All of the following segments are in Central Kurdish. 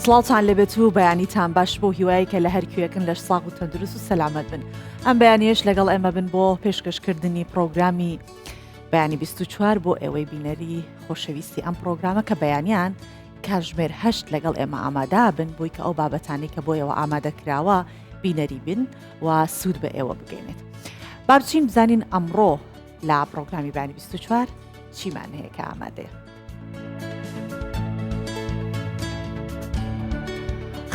سڵاتان لەبێت و بەیانیتان باش بۆ هیوایی کە لە هەرکوێکن لەش ساغ و تەندروست و سەلامەت بن. ئەم بەیانیش لەگەڵ ئێمە بن بۆ پێشکەشکردنی پرۆگرامی بەیانی 24 بۆ ئێوەی بینەری خۆشەویستی ئەم پرۆگرامە کە بەیانیان کاتژمێر 8 لەگەڵ ئێمە ئامادا بن بۆی کە ئەو بابەتانی کە بۆ ئێوە ئامادەکراوە بینەری بن و سوود بە ئێوە بگەینێت. بارچین بزانین ئەمڕۆ لە پرۆگرامی بەیانی 24 چیمان هەیە کە ئامادەیە.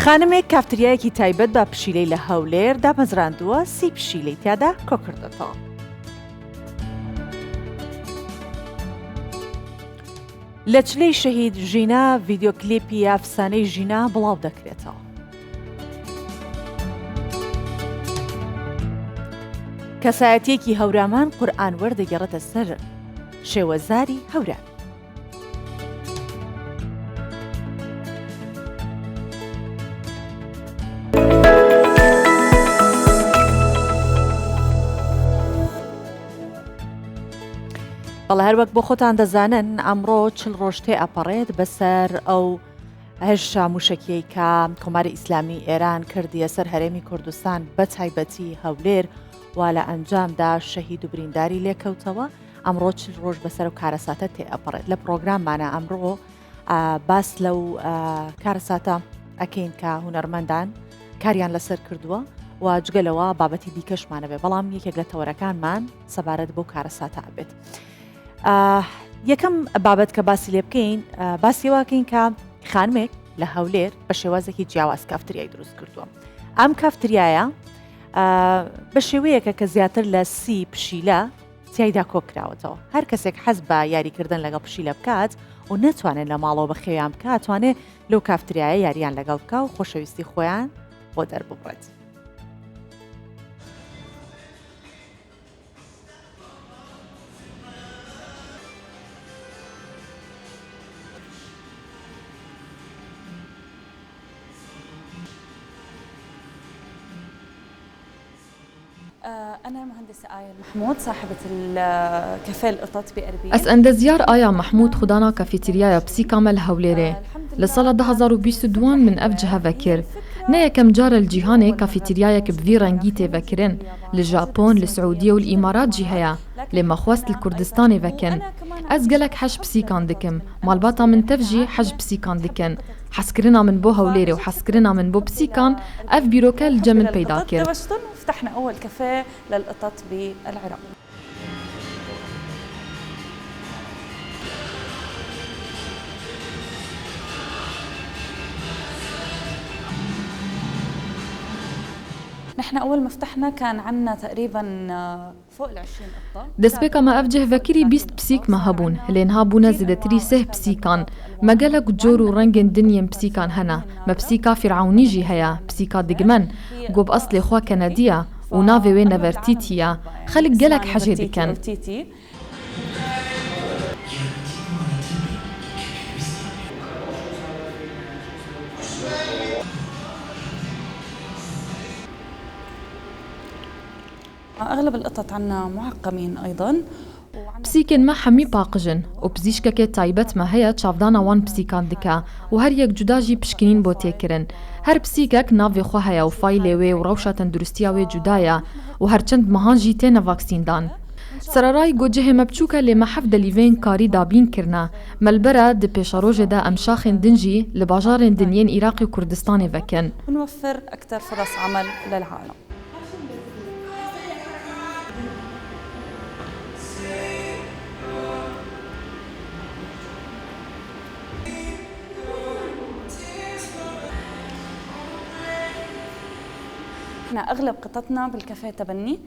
خانمێک کافتریایەکی تایبەت بە پشیلەی لە هەولێر دامەزراندووە 30 پشیلەی تیادا کۆکردێتەوە. لە چلەی شەهید ژینا ڤیدیۆکلیپی ئەفسانەی ژینا بڵاو دەکرێتەوە. کەسایەتیەکی هەورامان قورئان وەردەگەڕێتە سەر شێوەزاری هەوران. بەڵێ هەروەک بۆ خۆتان دەزانن ئەمڕۆ 40 ڕۆژ تێ ئەپەڕێت بەسەر ئەو هێرشە موشکیەی کە کۆماری ئیسلامی ئێران کردیە سەر هەرێمی کوردستان بە تایبەتی هەولێر و لە ئەنجامدا شەهید و برینداری لێکەوتەوە. ئەمڕۆ 40 ڕۆژ بەسەر و کارەساتە تێ ئەپەڕێت. لە پرۆگراممانە ئەمڕۆ باس لەو کارەساتە ئەکەین کە هونەرمەندان کاریان لەسەر کردووە و جگەلەوە بابەتی دیکەشمانە بێ، بەڵام یەکێک لە تەوەرەکانمان سەبارەت بۆ کارەساتە ئەبێت. یەکەم بابەت کە باسی لێ بکەین باسیواکەین کە خانمێک لە هەولێر بە شێوازێکی جیاواز کافتریای دروست کردووە. ئەم کافتریایە بە شێوەیەکە کە زیاتر لە 30 پشیلە تیایدا کۆکراوەتەوە. هەر کەسێک حەز بە یاریکردن لەگەڵ پشیلە بکات و نەتوانێت لە ماڵەوە بە خێویان بکات، توانێت لەو کافتریایە یاریان لەگەڵ بکە و خۆشەویستی خۆیان بۆ دەرببڕێت. أنا مهندسة آية محمود صاحبة الكافيه القطط بأربيل. از اندازیار آیا محمود خدانا کافیتریای بسی کامل هولێرێ لسال 2022 من اف جهه وکر نه یکم جار الجیهان کافیتریایک بوی رنگی تیوکرن لجاپون لسعودیه و الامارات جهه لما خواست الكردستان وکن. از گلک حش بسی کان دکم مالباتا من تفجی حش بسی کان دکن حسكرنا من بو هوليري وحسكرنا من بو بسيكان اف بيروكال جمل بيدا كير. فتحنا اول كافيه للقطط بالعراق. نحن أول ما فتحنا كان عنا تقريباً فوق 20 قطة. دسبك ما أفجه فكري بيست بسيك ما هبون لين هابونا زدتري سه بسيكان ما قالك جور ورنجن دنيا بسيكان هنا ما بسيكا فرعوني جي هيا بسيكا دقمن قوب أصلي خوا كندية ونافي وين نفرتيتيا خلق قالك حاجة دكان. أغلب القطط عنا معقمين أيضاً. بسيكن ما حمي باقجن وبزيشكك تايبت ما هي تشافدانا وان بسيكان دكا وهر يك جداجي بشكنين بوتيكرن. هر بسيكك نافي خوهايا وفايلوي وروشة تندرستياوي جدايا وهر چند مهانجي تينا واكسين دان. سراراي گوجه مبچوكا لما حفد ليفين كاري دابين كرنا ملبرا دي بيشاروجه دا امشاخن دنجي لباجارن دنيين إراقي وكردستاني وكن. ونوفر أكثر فرص عمل للعالم. احنا اغلب قططنا بالكافيه تبني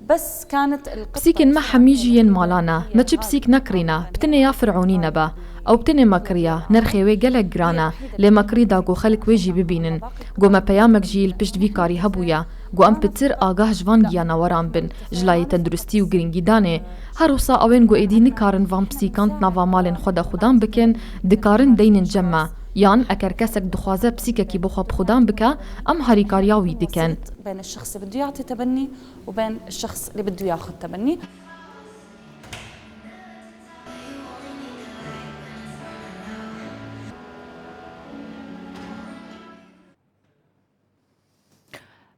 بس كانت القطه بسيكن ما حميجين مالانا ما بسيك نكرينا بتني يا فرعوني نبا او بتني مكريا نرخي وي قلق جرانا لي مكري داغو خلق ويجي ببينن قو ما بيامك جيل بشت فيكاري هبويا قو ام بتر آگاه جوان گیانا وران بن جلای تندرستی و گرینگی دانه هروسا اوین گو ایدی نکارن وان بسیکانت نوا مالن خودان بکن دکارن دینن جمع یان اگر کسک دخوازه بسیککی بخواب خودان بکا ام هاریکاریاوی دکن. بين الشخص اللي بده يعطي تبني وبين الشخص اللي بده ياخذ تبني.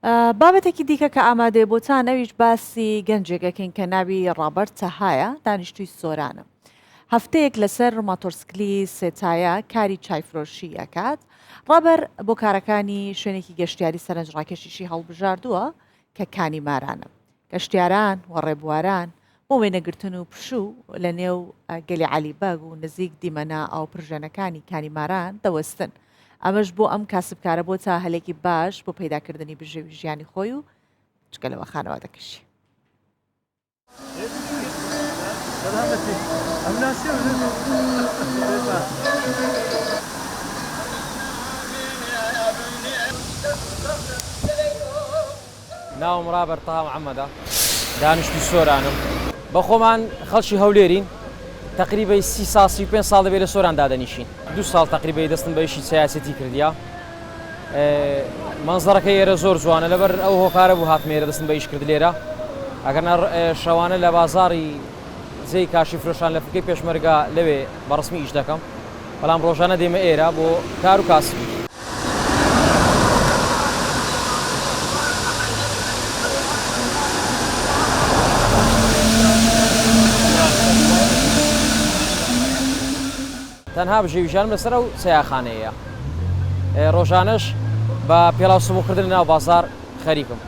بابەتێکی دیکە کە ئامادەێ بۆتان ئەویش باسی گەنجێکەکەین کە ناوی ڕابەرت تەهایە دانیشتووی سۆرانە. هەفتەیەک لەسەر ڕۆماتۆرسکلی سێتایە کاری چایفرۆشی ئەکات. ڕابەر بۆ کارەکانی شوێنێکی گەشتیاری سەرنجڕاکێشیشی هەڵبژاردووە کە کانی مارانە. گەشتیاران و ڕێبواران بۆ وێنەگرتن و پشوو لە نێو گەلی عەلیبەگ و نزیک دیمەنا ئەو پرژەنەکانی کانی ماران دەوەستن. ئەمەش بۆ ئەم کاسبکارە بۆ تا هەلێکی باش بۆ پەیداکردنی بژێوی ژیانی خۆی و چکەلەوە خانەوادەکەشی. ناوم ڕابەر تەها محەممەدە، دانیشتووی سۆرانم. بە خۆمان خەڵکی هەولێرین، تقریبا 35 ساڵ دەبێت لە سۆران دادەنیشین. 2 ساڵ تقریبا دەستم بە ئیشی سیاسەتی کردیا. مەنزەرەکە ئێرە زۆر جوانە، لەبەر ئەو هۆکارە بوو هاتمێرە دەستم بە ئیش کرد لێرە. ئەگەرنە شەوانە لە بازاڕی جێی کاشی فرۆشان لە فکەی پێشمەرگا لەوێ بەڕسمی ئیش دەکەم، بەڵام ڕۆژانە دێمە ئێرە بۆ کار و کاسبی. تەنها بژێویژانم لەسەر ئەو سەیاخانەیە. ڕۆژانەش بە پێڵاو سبووکردن ناو بازار خەریکم.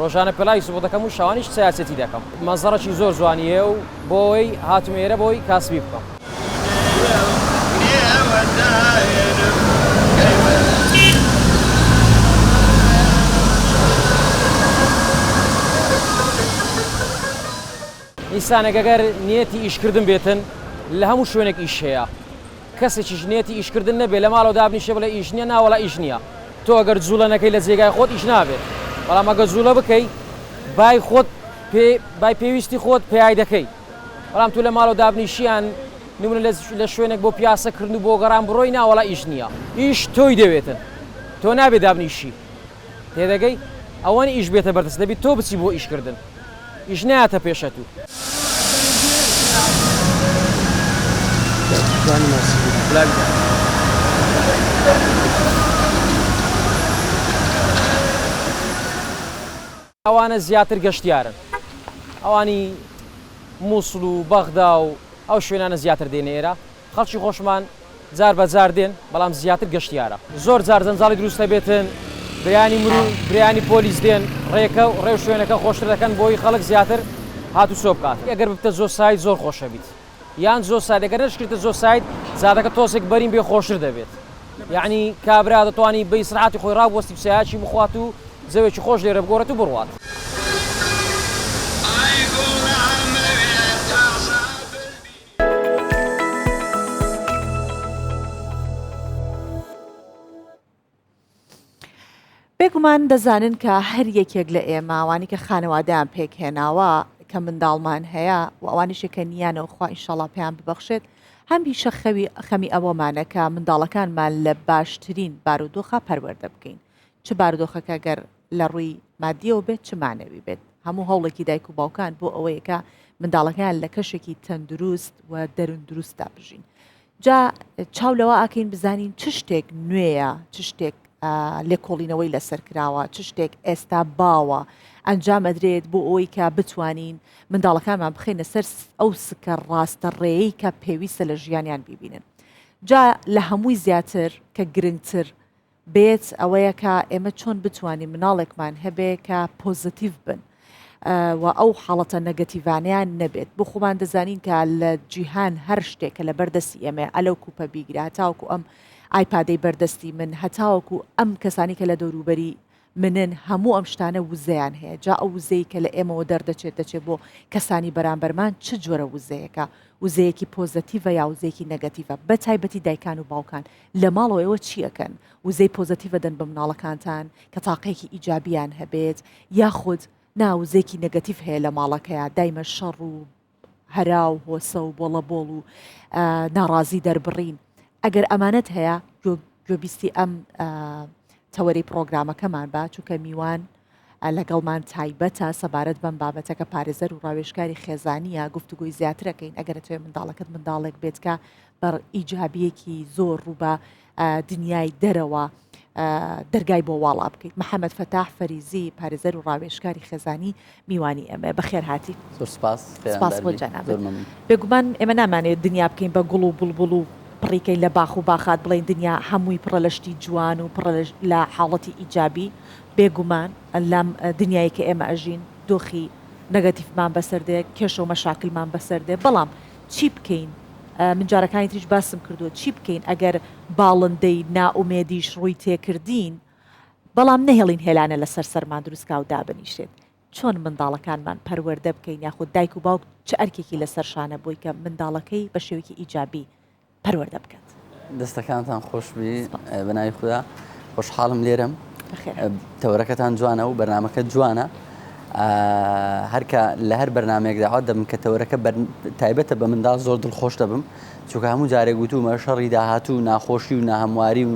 ڕۆژانە پێڵاوی سبوو دەکەم و شەوانیش سیاسەتی دەکەم. مەنزەرەکی زۆر جوانیە و بۆی هاتومێرە بۆی کاسبی بکەم. ئینسانێک ئەگەر نیەتی ئیشکردن بێتن لە هەموو شوێنێک ئیش هەیە. کەسێکیش نیەتی ئیشکردن نەبێت لە ماڵەوە دابنیشێ بڵێ ئیش نییە ناوەڵا ئیش نییە. تۆ ئەگەر جوولە نەکەی لە جێگای خۆت ئیش نابێت، بەڵام ئەگە جوولە بکەی بای خۆت بای پێویستی خۆت پێیای دەکەی. بەڵام تو لە ماڵەوە دابنیشیان نمونە لە شوێنێک بۆ پیاسەکردن و بۆ گەڕان بڕۆی ناوەڵا ئیش نییە. ئیش تۆی دەوێتن، تۆ نابێت دابنیشی. تێدەگەی ئەوەنی ئیش بێتە بەردەست، دەبێت تۆ بچی بۆ ئیشکردن. ئیش نایاتە پێشە تو. ئەوانە زیاتر گەشتیارن، ئەوانی مووسڵ و بەغدا و ئەو شوێنانە زیاتر دێنە ئێرە. خەڵکی خۆشمان جار بە جار دێن، بەڵام زیاتر گەشتیارە. زۆر جار جەنجاڵی دروست دەبێتن، برایانی مرۆڤ برایانی پۆلیس دێن، ڕێکە و ڕێو شوێنەکە خۆشتر دەکەن بۆی خەڵک زیاتر هات و سۆ بکات. ئەگەر ببتە زۆر سایت زۆر خۆشە بیت، یان زۆر سایت ئەگەر نەشکردە زۆر سایت زادەکە تۆسێک بەرین بێ خۆشتر دەبێت. یعنی کابرا دەتوانی بە ئیسراحەتی خۆی ڕابوەستی بسایاکی بخوات و زەوێکی خۆش لێرە بگۆڕێت و بڕوات. بێگومان دەزانن کە هەر یەکێک لە ئێماوانی کە خانەوادەیان پێک هێناوە کە منداڵمان هەیە و ئەوانیشێکە نیانەوە خوا ئینشەڵا پێیان ببەخشێت، هەمیشە خەمی ئەوەمانە کە منداڵەکانمان لە باشترین بارودۆخە پەروەردە بکەین. چ بارودۆخەکە گەر لە ڕووی مادیەوە بێت چ مانەوی بێت. هەموو هەوڵێکی دایک و باوکان بۆ ئەوەیە کە منداڵەکان لە کەشێکی تەندروست و دەرون دروستدا بژین. جا چاو لەوە ئاکەین بزانین چ شتێک نوێیە، چ شتێک لێکۆڵینەوەی لەسەر کراوە، چ شتێک ئێستا باوە ئەنجام ئەدرێت بۆ ئەوەی کە بتوانین منداڵەکانمان بخێنە سەر ئەو سکە ڕاستە ڕێیەی کە پێویستە لە ژیانیان ببینن. جا لە هەمووی زیاتر کە گرنگتر بێت ئەوەیە کە ئێمە چۆن بتوانین مناڵێکمان هەبێ کە پۆزتیڤ بن و ئەو حاڵەتە نەگەتیڤانیان نەبێت. بۆ خۆمان دەزانین کە لە جیهان هەر شتێکە لە بەردەستی ئێمە ئەلەو کوپە بیگرە، هەتاوەکو ئەم ئایپادەی بەردەستی من، هەتاوەکو ئەم کەسانی کە لە دەوروبەری منن، هەموو ئەم شتانە وزەیان هەیە. جا ئەو وزەی کە لە ئێمەوە دەردەچێت بۆ کەسانی بەرامبەرمان چ جۆرە وزەیەکە، وزەیەکی پۆزتیڤە یا وزەیەکی نەگەتیڤە. بە تایبەتی دایکان و باوکان لە ماڵەوە ئێوە چیەکەن؟ وزەی پۆزتیڤە دەن بە مناڵەکانتان کە تاقەیەکی ئیجابیان هەبێت، یاخود ناوزێکی نەگەتیڤ هەیە لە ماڵەکەیە، دایمە شەڕ و هەرا و هۆسە و بۆڵەبۆڵ و ناڕازی دەربڕین. ئەگەر ئەمانەت هەیە گوێبیستی ئەم تەوەرەی پرۆگرامەکەمان بە چووکە میوان لەگەڵمان تایبەتە سەبارەت بەم بابەتەکە پارێزەر و ڕاوێژکاری خێزانیە گفتوگوی زیاترەکەین. ئەگەر توێ منداڵەکەت منداڵێک بێت کە بەر ئیجابیەکی زۆر ڕوو بە دنیای دەرەوە دەرگای بۆ واڵا بکەیت. محەممەد فەتاح فەریزی پارێزەر و ڕاوێژکاری خێزانی میوانی ئەمە بەخێر هاتی. سپاس بۆ جەنابەت. بێگومان ئێمە نامانێت دنیا بکەین بە گوڵ و بڵبڵ و پڕیکەی لە باخ و باخات بڵێن دنیا هەمووی پڕە لە شتی جوان و پڕە لە حاڵەتی ئیجابی. بێگومان لەم دنیای کە ئێمە ئەژین دۆخی نەگەتیفمان بەسەردێ، کێشە و مەشاکلمان بەسەردێ. بەڵام چی بکەین؟ من جارەکانی تریش باسم کردو چی بکەین ئەگەر باڵندەی ناومێدیش ڕووی تێکردین بەڵام نەهێڵین هێلانە لەسەر سەرمان دروستکا و دابنیشێت. چۆن منداڵەکانمان پەروەردە بکەین یاخود دایک و باوک چه ئەرکێکی لەسەر شانە بۆی کە منداڵەکەی بە شێوەیەکی ئیجابی پەروەردە بکات. دەستەکانتان خۆشبی بەناوی خوددا. خۆشحاڵم لێرەم، تەورەکەتان جوانە و بەرنامەکە جوانە. هەرکە لە هەر بەرنمەیەکداوات دەبم کە تەورەکە تایبەتە بە منداڵ زۆر دڵخۆش دەبم، چونکە هەموو جارێک گوتومە شەڕی داهاتوو ناخۆشی و ناهەمواری و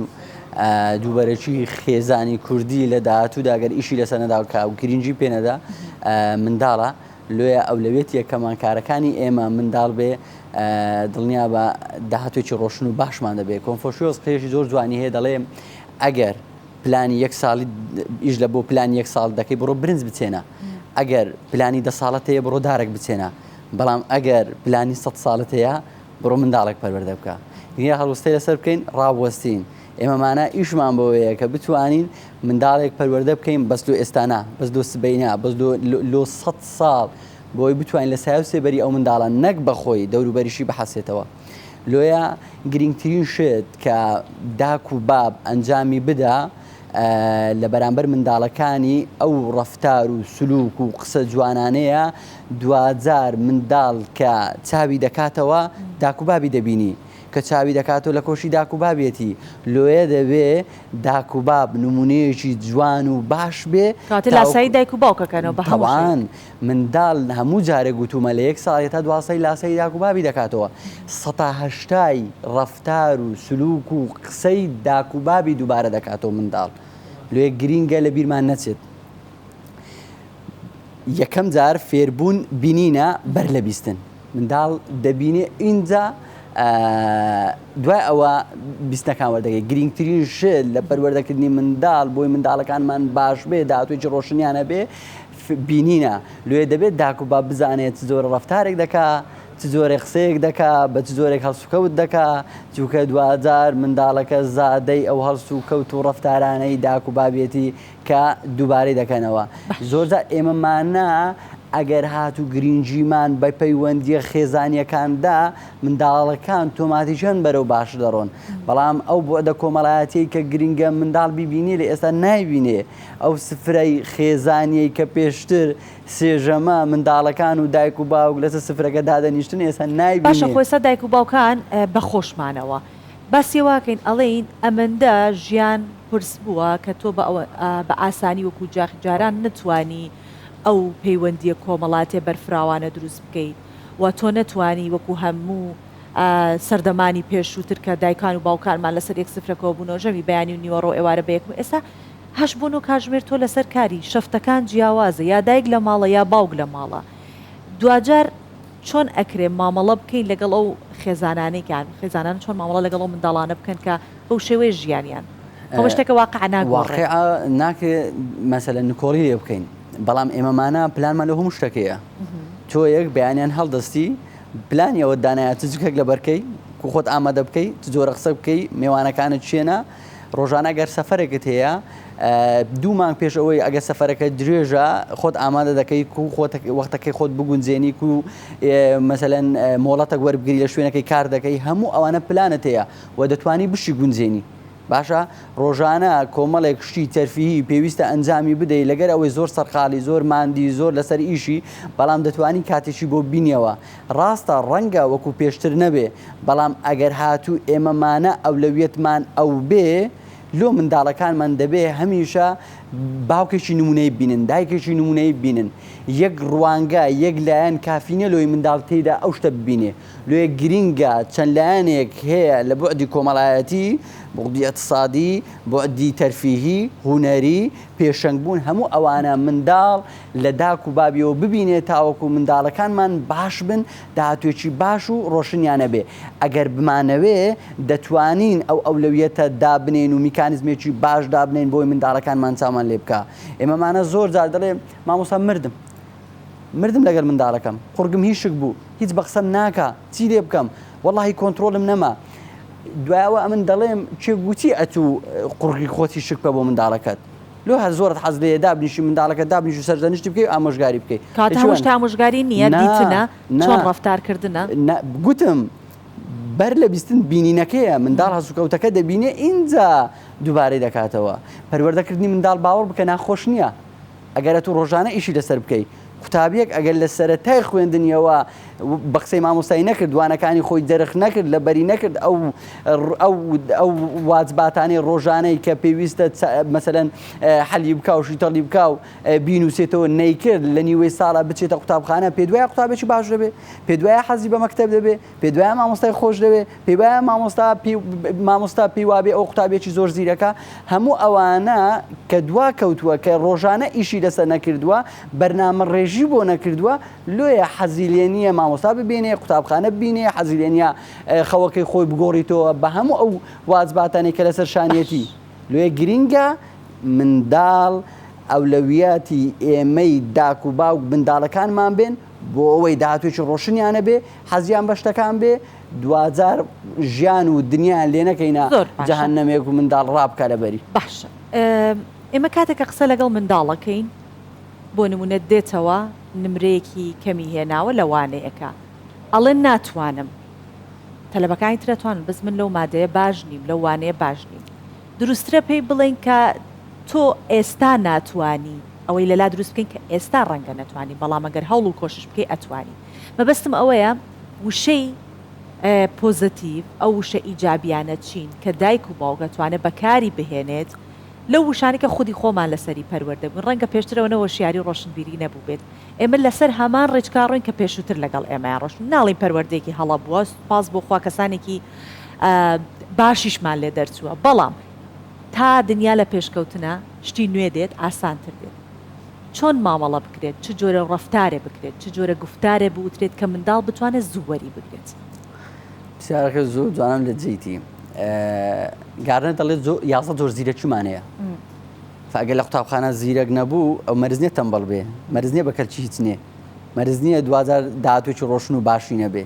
دووبەرەکی خێزانی کوردی لە داهاتوودا گەر ئیشی لەسەر نەداوکە و گرنگی پێنەدا منداڵە. لێە ئەولەوێت یەکەمانکارەکانی ئێمە منداڵ بێ دڵنیا بە داهاتوێکی ڕۆشن و باشمان دەبێت. کۆنفۆشیۆس قێژی زۆر جوانی هەیە، دەڵێ ئەگەر پلانی 1 ساڵی ئیش لە بۆ پلانی 1 ساڵ دەکەی بڕۆ برنج بچێنە، ئەگەر پلانی 10 ساڵەت هەیە بڕۆ دارێک بچێنە، بەڵام ئەگەر پلانی 100 ساڵەت هەیە بڕۆ منداڵێک پەروەردە بکە. یە هەڵوستەی لەسەر بکەین ڕابوەستین. ئێمەمانە ئیشمان بەوەیە کە بتوانین منداڵێک پەروەردە بکەین بەس لۆ ئێستانە، بەس دۆ سبەینە، بەس لۆ 100 ساڵ بۆی بتوانین لە سایە و سێبەری ئەو منداڵە نەک بەخۆی دەوروبەریشی بەحەسێتەوە. لۆیە گرنگترین شت کە داک و باب ئەنجامی بدا لە بەرامبەر منداڵەکانی ئەو ڕەفتار و سلوک و قسە جوانانەیە دوجار منداڵ کە چاوی دەکاتەوە داک و بابی دەبینی، کە چاوی دەکاتەوە لە کۆشی داک و بابێتی. لۆیە دەبێ داک و باب نمونەیەکی جوان و باش بێ لاسایی دایک و باوکەکەنەوە بە هەوان منداڵ هەموو جارێک گوتومە لە 1 ساڵی تا دواسەی لاسایی داک و بابی دەکاتەوە. 180 ڕەفتار و سلوک و قسەی داک و بابی دووبارە دەکاتەوە منداڵ. لێ گرینگە لە بیرمان نەچێت. یەکەم جار فێربوون بینینە بەر لە بیستن. منداڵ دەبینێ ئینجا دوای ئەوە بیستەکان وەردەگەی. گرنگترین شت لە پەروەردەکردنی منداڵ بۆی منداڵەکانمان باش بێ داهاتوویەکی ڕۆشنیانە بێ بینینە. لێ دەبێت داک و باب بزانێت زۆر ڕەفتارێک دەکا، چ جۆرێک قسەیەک دەکا، بە چ جۆرێک هەڵسوکەوت دەکا، چونکە دوجار منداڵەکە زادەی ئەو هەڵسوکەوت و ڕەفتارانەی داک و بابێتی کە دووبارەی دەکەنەوە. زۆرجار ئێمەمانە ئەگەر هاتوو گرنگجیمان بە پەیوەندیە خێزانیەکاندا منداڵەکان تۆماتیکەن بەرەو باش دەڕۆن. بەڵام ئەو بۆدە کۆمەڵایەتی کە گرنگە منداڵ بیبینی لە ئێستا نایبینێ ئەو سفرەی خێزانیەی کە پێشتر سێژەمە منداڵەکان و دایک و باوک لەسەر سفرەکە دادەنیشتن ئێستا نایبینێ. باشە خۆستا دایک و باوکان بەخۆشمانەوە باسیێواکەین ئەڵێین ئەمەندە ژیان پرس بووە کە تۆ بە ئاسانی وەکو جاران نتوانی ئەو پەیوەندیە کۆمەڵاتێ بەرفراوانە دروست بکەیت و تۆ نەتوانی وەکو هەموو سەردەمانی پێشووتر کە دایکان و باوکانمان لەسەر یەک سفرەکەەوە بوونەوە ژەمی بەیانی و نیوەڕۆ ئێوارە بەیەکم. ئێستا هەش بوون و کاتژمێر تۆ لەسەر کاری شەفتەکان جیاوازە، یا دایک لە ماڵە یا باوک لە ماڵە. دوجار چۆن ئەکرێ مامەڵە بکەین لەگەڵ ئەو خێزانانێکیان خێزانان چۆن مامەڵە لەگەڵ ئەو منداڵانە بکەن کە بەو شێوەیە ژیانیان ئەوە شتێکە واقع ناگۆڕێ ناکرێ مەسەلەن نکۆڵی لێ بکەین. بەڵام ئێمەمانە پلانمان لە هەموو شتەکەیە. تۆ یەک بەیانیان هەڵدەستی پلانیەوە دانایە چ جوکێک لە بەرکەی کو خۆت ئامادە بکەی، چ جۆرە قسە بکەی، میوانەکانت چێنە. ڕۆژانە گەر سەفەرێکت هەیە 2 مانگ پێش ئەوەی ئەگە سەفەرەکە درێژە خۆت ئامادە دەکەی و وەختەکەی خۆت بگونجێنی و مەسەلەن مۆڵەتە وەربگری لە شوێنەکەی کار دەکەی. هەموو ئەوانە پلانت هەیە و دەتوانی بشی گونجێنی. باشە ڕۆژانە کۆمەڵێک شتی تەرفیهی پێویستە ئەنجامی بدەیت لەگەر ئەوەی زۆر سەرخاڵی زۆر ماندی زۆر لەسەر ئیشی، بەڵام دەتوانی کاتێکی بۆ بینیەوە. ڕاستە ڕەنگە وەکو پێشتر نەبێ، بەڵام ئەگەر هاتوو ئێمەمانە ئەولەویەتمان ئەو بێ لۆ منداڵەکانمان دەبێ هەمیشە باوکێکی نمونەی بینن دایکێکی نمونەی بینن یەک ڕوانگە یەک لایەن کافینە لۆی منداڵ تێدا ئەو شتە ببینێ لێ گرینگە چەند لایەنێک هەیە لە بۆعدی کۆمەڵایەتی بۆعدی اقتصادی بۆعدی تەرفیهی هونەری پێشەنگبوون هەموو ئەوانە منداڵ لە داک و بابیەوە ببینێت تاوەکو منداڵەکانمان باش بن داهاتوێکی باش و ڕۆشنیانە بێ ئەگەر بمانەوێ دەتوانین ئەو ئەولەویەتە دابنێن و میکانیزمێکی باش دابنێن بۆی منداڵەکانمان چامان لێ بکە ئێمەمانە زۆر جار دەڵێ مامۆستا مردم لەگەر منداڵەکەم قورگم هیچ بوو هیچ بە قسەم ناکە چی لێ بکەم وەڵڵاهی کۆنتترۆلم نەما دوایەوە ئەمن دەڵێم چێ گوتی ئەتوو قورگی خۆتی شک بە بۆ منداڵەکەت لۆ هەر زۆرت حەز لێ دابنیشی منداڵەکە دابنیش و سەرزەنیشتی بکەی ئامۆژگاری بکەیت کاتە هەمووشتا ئامۆژگاری نییە دیتنە چۆن ڕەفتارکردنە گوتم بەر لە بیستن بینینەکەیە منداڵ هەسوکەوتەکە دەبینێ ئینجا دووبارەی دەکاتەوە پەروەردەکردنی منداڵ باوەڕ بکە ناخۆش نییە ئەگەرە تو ڕۆژانە ئیشی لەسەر بکەیت قوتابیەک ئەگەر لە سەرەتای خوێندنیەوە بە قسەی مامۆستایی نەکرد دوانەکانی خۆی دەرخ نەکرد لە بەری نەکرد ئەو واجباتانی ڕۆژانەی کە پێویستە مەسەلەن حەلی بکە و شیتەڵی بکە و بینوسێتەوە نەیکرد لە نیوەی ساڵە بچێتە قوتابخانە پێ دوایە قوتابێکی باش دەبێ پێ دوایە حەزی بە مەکتەب دەبێ پێ دوایە مامۆستای خۆش دەبێ پێ وایە مامۆستا پێی وابێ ئەو قوتابێکی زۆر زیرەکە هەموو ئەوانە کە دوا کەوتووە کە ڕۆژانە ئیشی لەسەر نەکردووە بەرنامە ڕێژی بۆ نەکردووە لۆیە حەزی لێ نییە مامۆستا ببینێ قوتابخانە ببینێ حەزی لێ نییە خەوەکەی خۆی بگۆڕیتەوە بە هەموو ئەو واجباتانێک کە لەسەر شانیەتی لێ گرینگە منداڵ ئەولەویەتی ئێمەی داک و باوک منداڵەکانمان بێن بۆ ئەوەی داهاتوێکی ڕۆشنیانە بێ حەزیان بە شتەکان بێ دوجار ژیان و دنیایان لێ نەکەینە جەهەنەمێک و منداڵ ڕابکە لەبەری باشە ئێمە کاتێکە قسە لەگەڵ منداڵەکەین بۆ نمونە دێتەوە نمرەیەکی کەمی هێناوە لەوانەیەەکە ئەڵێن ناتوانم تەلەبەکانی ترەتوانن بەس من لەو مادەیە باش نیم لەو وانەیە باش نیم دروسترە پێی بڵێن کە تۆ ئێستا ناتوانی ئەوەی لەلا دروست بکەین کە ئێستا ڕەنگە نەتوانی بەڵام ئەگەر هەوڵ و کۆشش بکەی ئەتوانی مەبەستم ئەوەیە وشەی پۆزتیڤ ئەو وشە ئیجابیانە چین کە دایک و باوکەتوانێت بەکاری بهێنێت لەو وشانی کە خودی خۆمان لەسەری پەروەردەبوون ڕەنگە پێشترەوەنەوە شیاری ڕۆشنبیری نەبوو بێت ئێمە لەسەر هەمان ڕێچکارڕۆین کە پێشووتر لەگەڵ ئێمە ڕۆشن ناڵین پەروەردەیەکی هەڵە بووە پاس بۆ خوا کەسانێکی باشیشمان لێ دەرچووە بەڵام تا دنیا لە پێشکەوتنە شتی نوێ دێت ئاسانتر دێت چۆن مامەڵە بکرێت چ جۆرە ڕەفتارێ بکرێت چ جۆرە گفتارێ بوترێت کە منداڵ بتوانێت زووەری بگرێت پرسیارەکە زۆر جوانم لە جێیتی گارنە دەڵێت یازە زۆر زیرەکیمانەیە فەگەر لە قوتابخانە زیرەک نەبوو ئەو مەرزنیە تەمبەڵ بێ مەرزنیە بەکەلچی هیچ نییە مەرزنیە دوجار داهاتوێکی ڕۆشن و باشی نەبێ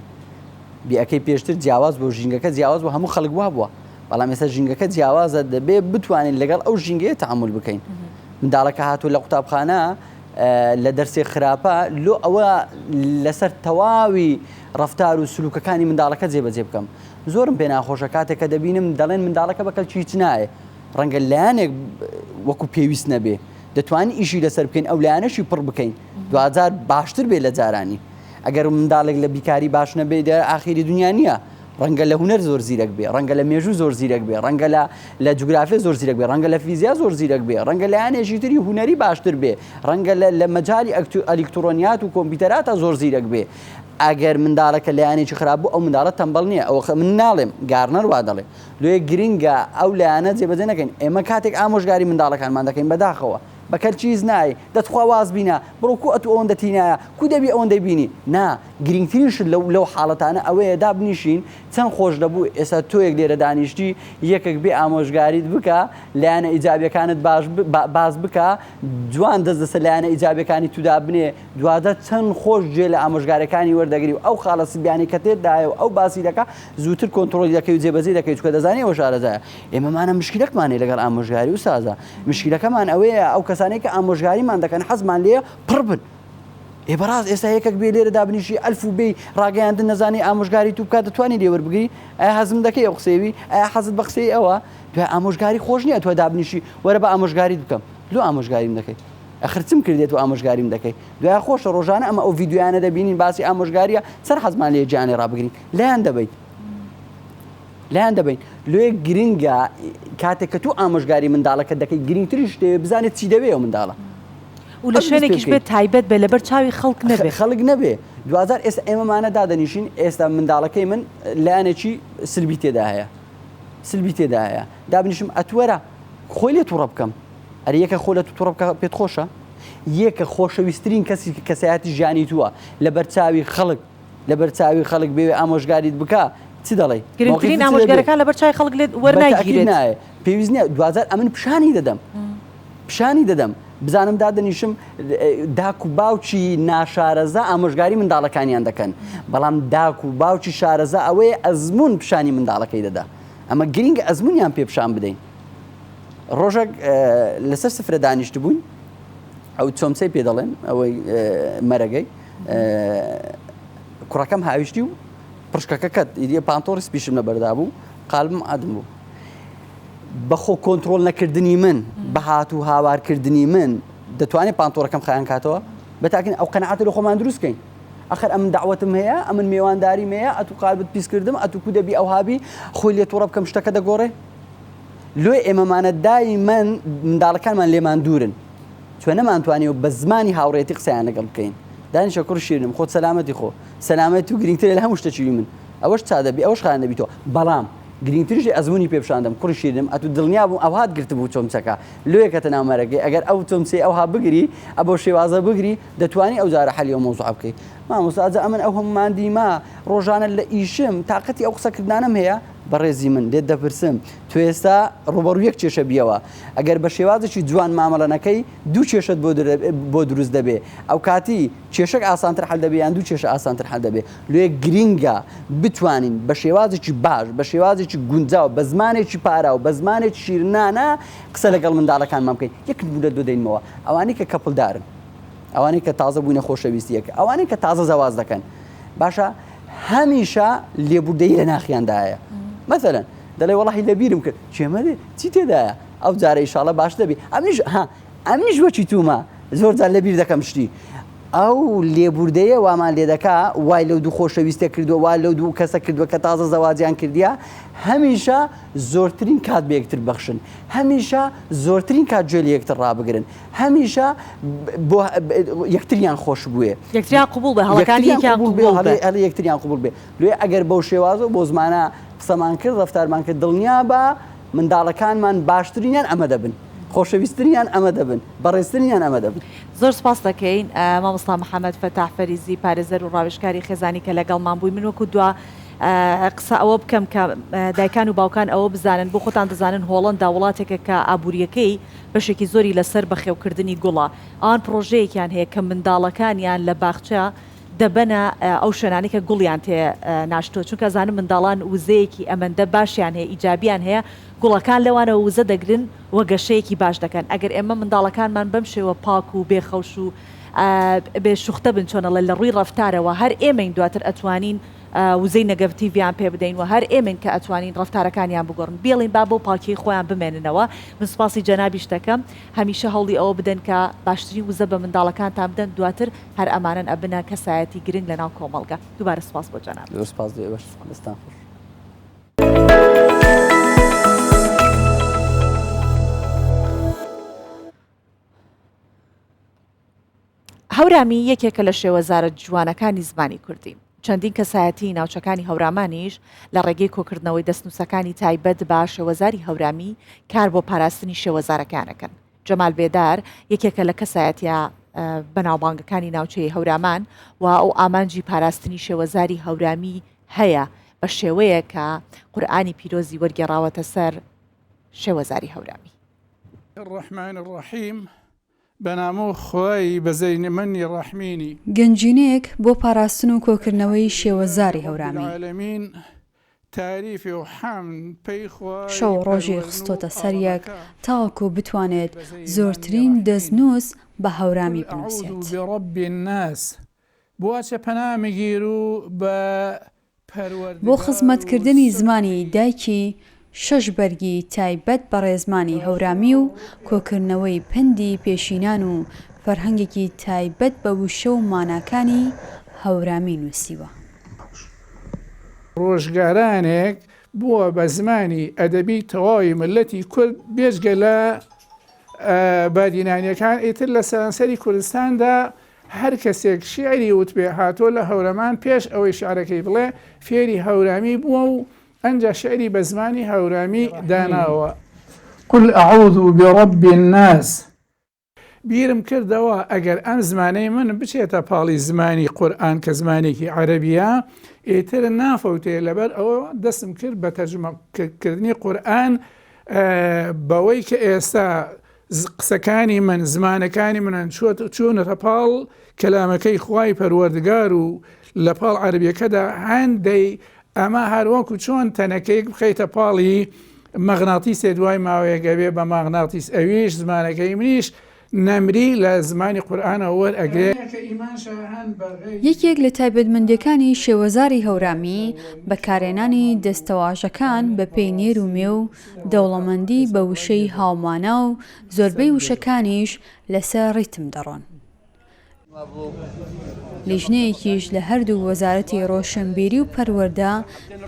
بیەکەی پێشتر جیاواز بۆ ژینگەکە جیاواز بۆ هەموو خەڵک وا بووە بەڵام ێستا ژینگەکە جیاوازە دەبێ بتوانین لەگەڵ ئەو ژینگەیە تەعامل بکەین منداڵەکە هاتووە لە قوتابخانە لە دەرسێ خراپە لۆ ئەوە لەسەر تەواوی ڕەفتار و سلوکەکانی منداڵەکە جێبەجێ بکەم زۆرم پێ ناخۆشە کاتێک کە دەبینم دەڵێن منداڵەکە بەکەلچی هیچ نایە ڕەنگە لایەنێک وەکو پێویست نەبێ دەتوانین ئیشی لەسەر بکەین ئەو لایەنەشی پڕ بکەین دوجار باشتر بێ لە جارانی ئەگەر منداڵێک لە بیکاری باش نەبێ دە ئاخیری دنیا نییە ڕەنگە لە هونەر زۆر زیرەک بێ ڕەنگە لە مێژوو زۆر زیرەک بێ ڕەنگە لە جوگرافی زۆر زیرەک بێ ڕەنگە لە فیزیا زۆر زیرەک بێ ڕەنگە لە یانێژی تری هونەری باشتر بێ ڕەنگە لە مەجای ئەلیکترۆنیات و کۆمپیوتەراتە زۆر زیرەک بێ ئەگەر منداڵەکە لە یانێکی خراپ بوو ئەو منداڵە تەمبەڵ نییە ئەوە من ناڵێم گارنەر وا دەڵێ لێ گرینگە ئەو لایەنە جێبەجێ نەکەین ئێمە کاتێک ئامۆژگاری منداڵەکانمان دەکەین بەداخەوە بەکەلچیز نای دەتخوا واز بینە بڕۆ کو ئەتو ئەوەن دەتینایە کو دەبی ئەوەن دەبینی نا گرنگترینش لەو حاڵەتانە ئەوەیە دابنیشین چەند خۆش دەبوو ئێستا تۆیەک لێرە دانیشتی یەکێک بێ ئامۆژگاریت بکە لایەنە ئیجابیەکانت باز بکە جوان دەستدەسە لایەنە ئیجابیەکانی تودا بنێ دوادە چەند خۆش جێ لە ئامۆژگارەکانی وەردەگری و ئەو خاڵە سبیانی کە تێدایە و ئەو باسی دەکە زووتر کۆنتترۆلی دەکەی و جێبەجێ دەکەیت چکە دەزانێ ئەوە شارەزایە ئێمەمانە مشکلەکمانێ لەگەڵ ئامۆژگاری و سازە مشکلەکەمان ئەوەیە ئەو کەسانێک کە ئامۆژگاریمان دەکەن حەزمان لێ پڕ بن ئێ بەڕاست ئێستا یەکێک بێ لێرە دابنیشی ئەلف و بێ ڕاگەیاندن نەزانی ئامۆژگاری تو بکات دەتوانانی لێوەربگری ئایا حەزم دەکەی ئەو قسەوی ئایا حەزت بە قسەی ئەوە دوای ئامۆژگاری خۆش نییە تۆ دابنیشی وەرە بە ئامۆژگاریت بکەم لۆ ئامۆژگاریم دەکەیت ئەخرچم کردێت و ئامۆژگاریم دەکەی دوای خۆشە ڕۆژانە ئەمە ئەو ڤیددیویانە دەبینین باسی ئامۆژگاریە سەر حەزمان لێ جیانێ ڕابگرین لایەن دەبیت لایەن دەبین لێ گرنگە کاتێک کە تو ئامۆژگاری منداڵەکە دەکەی گرنگتری شتێ بزانێت چی دەوێ ئەو منداڵە و لە شوێنێکیش بێت تایبەت بە لەبەر چاوی خەڵک نەبێت خەڵک نەبێ 2000 ئێستا ئێمەمانە دادەنیشین ئێستا منداڵەکەی من لایەنێکی سلبی تێدا هەیە سلبی تێدا هەیە دابنیشم ئەتوەرە خۆی لێ تووڕە بکەم ئەرە یەکە خۆ لە تووڕە بکە پێت خۆشە یەکە خۆشەویستترین کەسی کەسایەتی ژیانی تووە لەبەر چاوی خەڵک بێ ئامۆژگاریت بکە چی دەڵێ گرنگترین ئامۆژگارەکان لەبەر چای خەڵک لێت وەرناگیرێت پێویست نییە 2000 ئەمن پیشانی دەدەم بزانم دادەنیشم داک و باوکی ناشارەزە ئامۆژگاری منداڵەکانیان دەکەن بەڵام داک و باوکی شارەزە ئەوەیە ئەزمون پیشانی منداڵەکەی دەدا ئەمە گرنگە ئەزمونیان پێ پیشان بدەین ڕۆژێک لەسەر سفرە دانیشت بووین ئەو چۆمچەی پێ دەڵێن ئەوەی مەرەگەی کوڕەکەم هاویشتی و پڕشکەکەت ئیدە پانتۆڕی پیشم لە بەردا بوو قالبم ئادم بوو بەخۆ کۆنتترۆل نەکردنی من بەهات و هاوارکردنی من دەتوانێت پانتۆڕەکەم خیان کاتەوە بەتاکن ئەو قەنەعاتە لە خۆمان دروستکەین ئەخر ئەمن داوەتم هەیە ئەمن میێوانداریم هەیە ئەتو قالبت پیسکردم ئەتو کو دەبی ئەو هابی خۆی لێ تۆڕە بکەم شتەکە دەگۆڕێ لێ ئێمەمانە دای من منداڵەکانمان لێمان دوورن چۆن نەمانتوانێ و بە زمانی هاوڕێتی قسەیان لەگەڵ بکەین دانیشە کوڕ شیرنم خۆت سەلامەتی خۆ سەلامەتی و گرنگترە لە هەموو شتەچوی من ئەوەش چادەبی ئەوش خان دەبیتەوە بەڵام گرنگتریش ئەزمموی پێشاندەم کوڕ شیرنم ئەتو دڵنیا بووم ئەو هات گرت بوو چۆمچەکە لێکەتە ناومەرەگەی ئەگەر ئەو چۆمچی ئەوها بگری ئەبە شێوازە بگری دەتوانی ئەو جارە حەلی ئەو مۆزوع بکەی مامۆستاجە ئەمن ئەو هەموماندیما ڕۆژانە لە ئیشم تااقەتی ئەو قسەکردانم هەیە بەڕێزی من لێت دەپرسم تو ئێستا ڕوبەڕوو یەک کێشە بیەوە ئەگەر بە شێوازێکی جوان مامەڵەنەکەی دوو کێشت بۆ دروست دەبێ ئەو کاتی کێشک ئاسانتر حەل دەبێ یان دوو کێشە ئاسانتر حەل دەبێ لێ گرینگە بتوانین بە شێوازێکی باش بە شێوازێکی گونجاو بە زمانێکی پارا و بە زمانێکی شیرنانە قسە لەگەڵ منداڵەکانمان بکەین یەک لە دوو دەینەوە ئەوانەی کە کەپڵدارن ئەوانەی کە تازە بووینە خۆشەویستیەکە ئەوانەی کە تازە زەواز دەکەن باشە هەمیشە لێبوردەی لە ناخیاندایە مثلا دەڵێ وەڵی لەبیرم کرد چێمەدێ چی تێدایە ئەو جارە ئیشاڵە باش دەبی ئەمیش وەچی تومە زۆر جار لەبیر دەکەم شتی ئەو لێبوردەیە وامان لێ دەکا وای لەو دوو خۆشەویستە کردووە وای لەو دوو کەسە کردووە کە تازە زەواجیان کردیە هەمیشە زۆرترین کات بە یەکتر بەخشن هەمیشە زۆرترین کات گوێ لە یەکتر ڕابگرن هەمیشە بۆ یەکتریان خۆش بووێ یەکتریان قبول بێ هەڵەکانی یەکتریان قبول بێ لێ ئەگەر بەو شێوازە بۆ زمانە قسەمان کرد ڕەفتارمان کرد دڵنیا بە منداڵەکانمان باشترینیان ئەمە دەبن خۆشەویستترینیان ئەمە دەبن بەڕێزترینیان ئەمە دەبن زۆر سپاس دەکەین مامۆستا محەممەد فەتاح فەریزی پارێزەر و ڕاوێژکاری خێزانی کە لەگەڵمان بووی من وەکو دووە قسە ئەوە بکەم کە دایکان و باوکان ئەوە بزانن بۆ خۆتان دەزانن هۆڵەندا وڵاتێکە کە ئابوووریەکەی بەشێکی زۆری لەسەر بەخێوکردنی گوڵە ئەوان پرۆژەیەکیان هەیە کە منداڵەکانیان لە باخچە دەبەنە ئەو شوێنانی کە گوڵیان تێ ناشتۆ چونکە زانم منداڵان وزەیەکی ئەمەندە باشیان هەیە ئیجابیان هەیە گوڵەکان لەوانەوە وزە دەگرن وە گەشەیەکی باش دەکەن ئەگەر ئێمە منداڵەکانمان بەم شێوە پاک و بێخەوش و بێشوختە بن چۆنەڵە لە ڕووی ڕەفتارەوە هەر ئێمەین دواتر ئەتوانین وزەی نەگەڤتیڤیان پێ بدەین و هەر ئێمن کە ئەتوانین ڕەفتارەکانیان بگۆڕن بێڵین با بۆ پاکی خۆیان بمێننەوە من سپاسی جەنابیش دەکەم هەمیشە هەوڵی ئەوە بدەن کە باشترین وزە بە منداڵەکانتان بدەن دواتر هەر ئەمانن ئەبنە کەسایەتی گرنگ لەناو کۆمەڵگە دووبارە سپاس بۆ جەناب سپاس دەستان خۆش هەورامی یەکێکە لە شێوەزارە جوانەکانی زمانی کوردی چەندین کەسایەتی ناوچەکانی هەورامانیش لە ڕێگەی کۆکردنەوەی دەستنووسەکانی تایبەت بە شێوەزاری هەورامی کار بۆ پاراستنی شێوەزارەکانەکەن جەمال بێدار یەکێکە لە کەسایەتە بەناوبانگەکانی ناوچەی هەورامان و ئەو ئامانجی پاراستنی شێوەزاری هەورامی هەیە بە شێوەیە کە قورئانی پیرۆزی وەرگێڕاوەتە سەر شێوەزاری هەورامی الرحمن الرحیم بەنامۆ خۆی بەزەینی منی ڕەحمینی گەنجینەیەک بۆ پاراستن و کۆکردنەوەی شێوەزاری هەورامی شەو ڕۆژی خستۆتە سەریەک تاوەکو بتوانێت زۆرترین دەستنووس بە هەورامی بنووسێت بۆچە پەنامەگیر و بە بۆ خزمەتکردنی زمانی دایکی 6 بەرگی تایبەت بە ڕێزمانی هەورامی و کۆکردنەوەی پندی پێشینان و فەرهەنگێکی تایبەت بە وشە و ماناکانی هەورامی نووسیوە. ڕۆژگارانێک بووە بە زمانی ئەدەبی تەواوی ملەتی کورد بێژگە لە بادینانیەکان ئیتر لە سەرانسەری کوردستاندا هەر کەسێک شیعری وتبێ هاتۆ لە هەورەمان پێش ئەوەی شعرەکەی بڵێ فێری هەورامی بووە و ئەنجا شعری بە زمانی هەورامی داناوە. قل أعوذ برب الناس. بیرم کردەوە ئەگەر ئەم زمانەی من بچێتە پاڵی زمانی قورئان کە زمانێکی عەرەبیە ئیتر نافەوتێ لەبەر ئەوە دەستم کرد بە تەرجمەکردنی قورئان بەوەی کە ئێستا قسەکانی من زمانەکانی منان چوونەتە پاڵ کەلامەکەی خوای پەروەردگار و لە پاڵ عەربیەکەدا هەندەی ئەمە هەروەکو چۆن تەنەکەیەک بخەیتە پاڵی مەغناتیسێ دوای ماوەیەگە بێ بە ماغناتیس ئەویش زمانەکەی منیش نەمری لە زمانی قورئانەوە وەرئەگرێ. یەکێک لە تایبەتمەندیەکانی شێوەزاری هەورامی بەکارهێنانی دەستەواژەکان بە پێی نێرومێ و دەوڵەمەندی بە وشەی هاومانە و زۆربەی وشەکانیش لەسەر ڕیتم دەڕۆن. لیژنەیەکیش لە هەردوو وەزارەتی ڕۆشنبیری و پەروەردە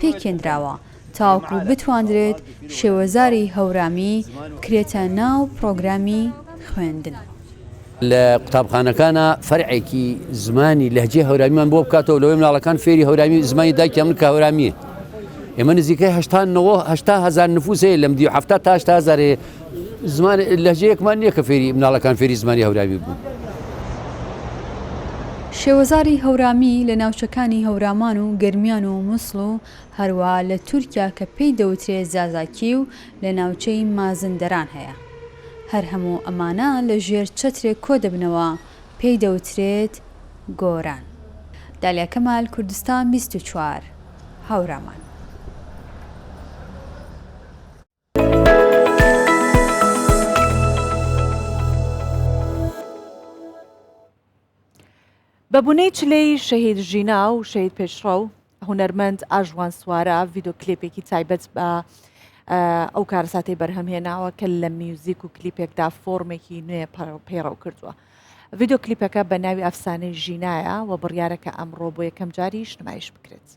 پێکێنراوە تاوەکو بتواندرێت شێوەزاری هەورامی بکرێتە ناو پرۆگرامی خوێندن. لە قوتابخانەکانە فەرعێکی زمانی لەهجەی هەورامیمان بۆ بکاتەوە لەوەی مناڵەکان فێری هەورامی زمانی دایکی ئەمن کە هەورامیە. ئێمە نزیکەی 800,000 نفوس هەیە لەم 70 تا 80,000 زمان لەهجەیەکمان نییە کە فێری مناڵەکان فێری زمانی هەورامی بوون. شێوەزاری هەورامی لە ناوچەکانی هەورامان و گەرمیان و مووسڵ و هەروە لە تورکیا کە پێی دەوترێت زازاکی و لە ناوچەی مازندەران هەیە. هەر هەموو ئەمانە لە ژێر چەترێک کۆ دەبنەوە پێی دەوترێت گۆران. دالیا کەمال، کوردستان 24 هەورامان. بەبوونەی چلەی شەهید ژینا و شەهید پێشڕە و هونەرمەند ئاژوان سوارە ڤیدۆ کلیپێکی تایبەت بە ئەو کارەساتی بەرهەمهێناوە کە لە میوزیک و کلیپێکدا فۆرمێکی نوێ پەیڕەو کردووە. ڤیدۆ کلیپەکە بە ناوی ئەفسانەی ژینایە و بڕیارەکە ئەمڕۆ بۆ یەکەم جاریش نمایش بکرێت.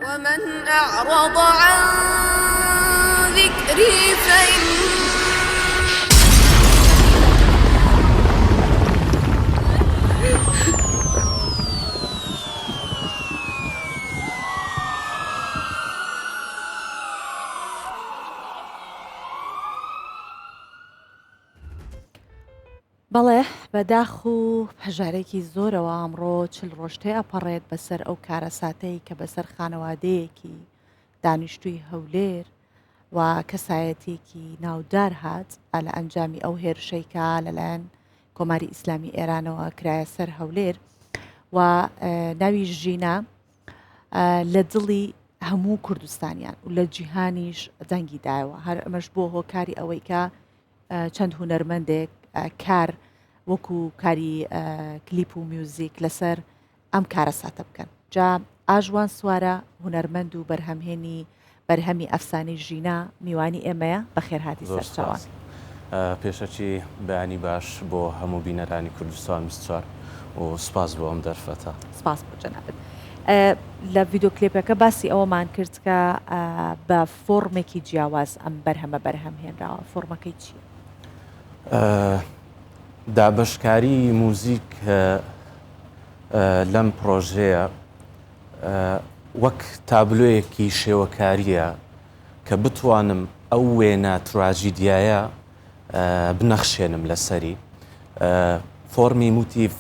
ومن أعرض عن ذكري فإن بەڵێ بەداخ و هەژارێکی زۆرەوە ئەمڕۆ 40 ڕۆژتێ ئەپەڕێت بەسەر ئەو کارەساتەی کە بەسەر خانەوادەیەکی دانیشتووی هەولێر و کەسایەتێکی ناودار هات لە ئەنجامی ئەو هێرشەیکە لەلایەن کۆماری ئیسلامی ئێرانەوە کرایە سەر هەولێر و ناوی ژینە لە دڵی هەموو کوردستانیان و لە جیهانیش دەنگی دایەوە. هەر ئەمەش بۆ هۆکاری ئەوەی کە چەند هونەرمەندێک کار وەکو کاری کلیپ و میوزیک لەسەر ئەم کارەساتە بکەن. جا ئاژوان سوارە هونەرمەند و بەرهەمهێنی بەرهەمی ئەفسانەی ژینا میوانی ئێمەیە بەخێر هاتی سەرچاوان. پێشەکی بەیانی باش بۆ هەموو بینەرانی کوردستان 24 و سپاس بۆ ئەم دەرفەتە. سپاس بۆ جەنابەت. لە ڤیدۆ کلیپەکە باسی ئەوەمان کرد کە بە فۆرمێکی جیاواز ئەم بەرهەمە بەرهەمهێنراوە. فۆرمەکەی چییە؟ دابشکاری موزیک لەم پرۆژەیە وەک تابلۆیەکی شێوەکاریە کە بتوانم ئەو وێنە تراژیدیایە بنەخشێنم لەسەری فۆرمی موتیف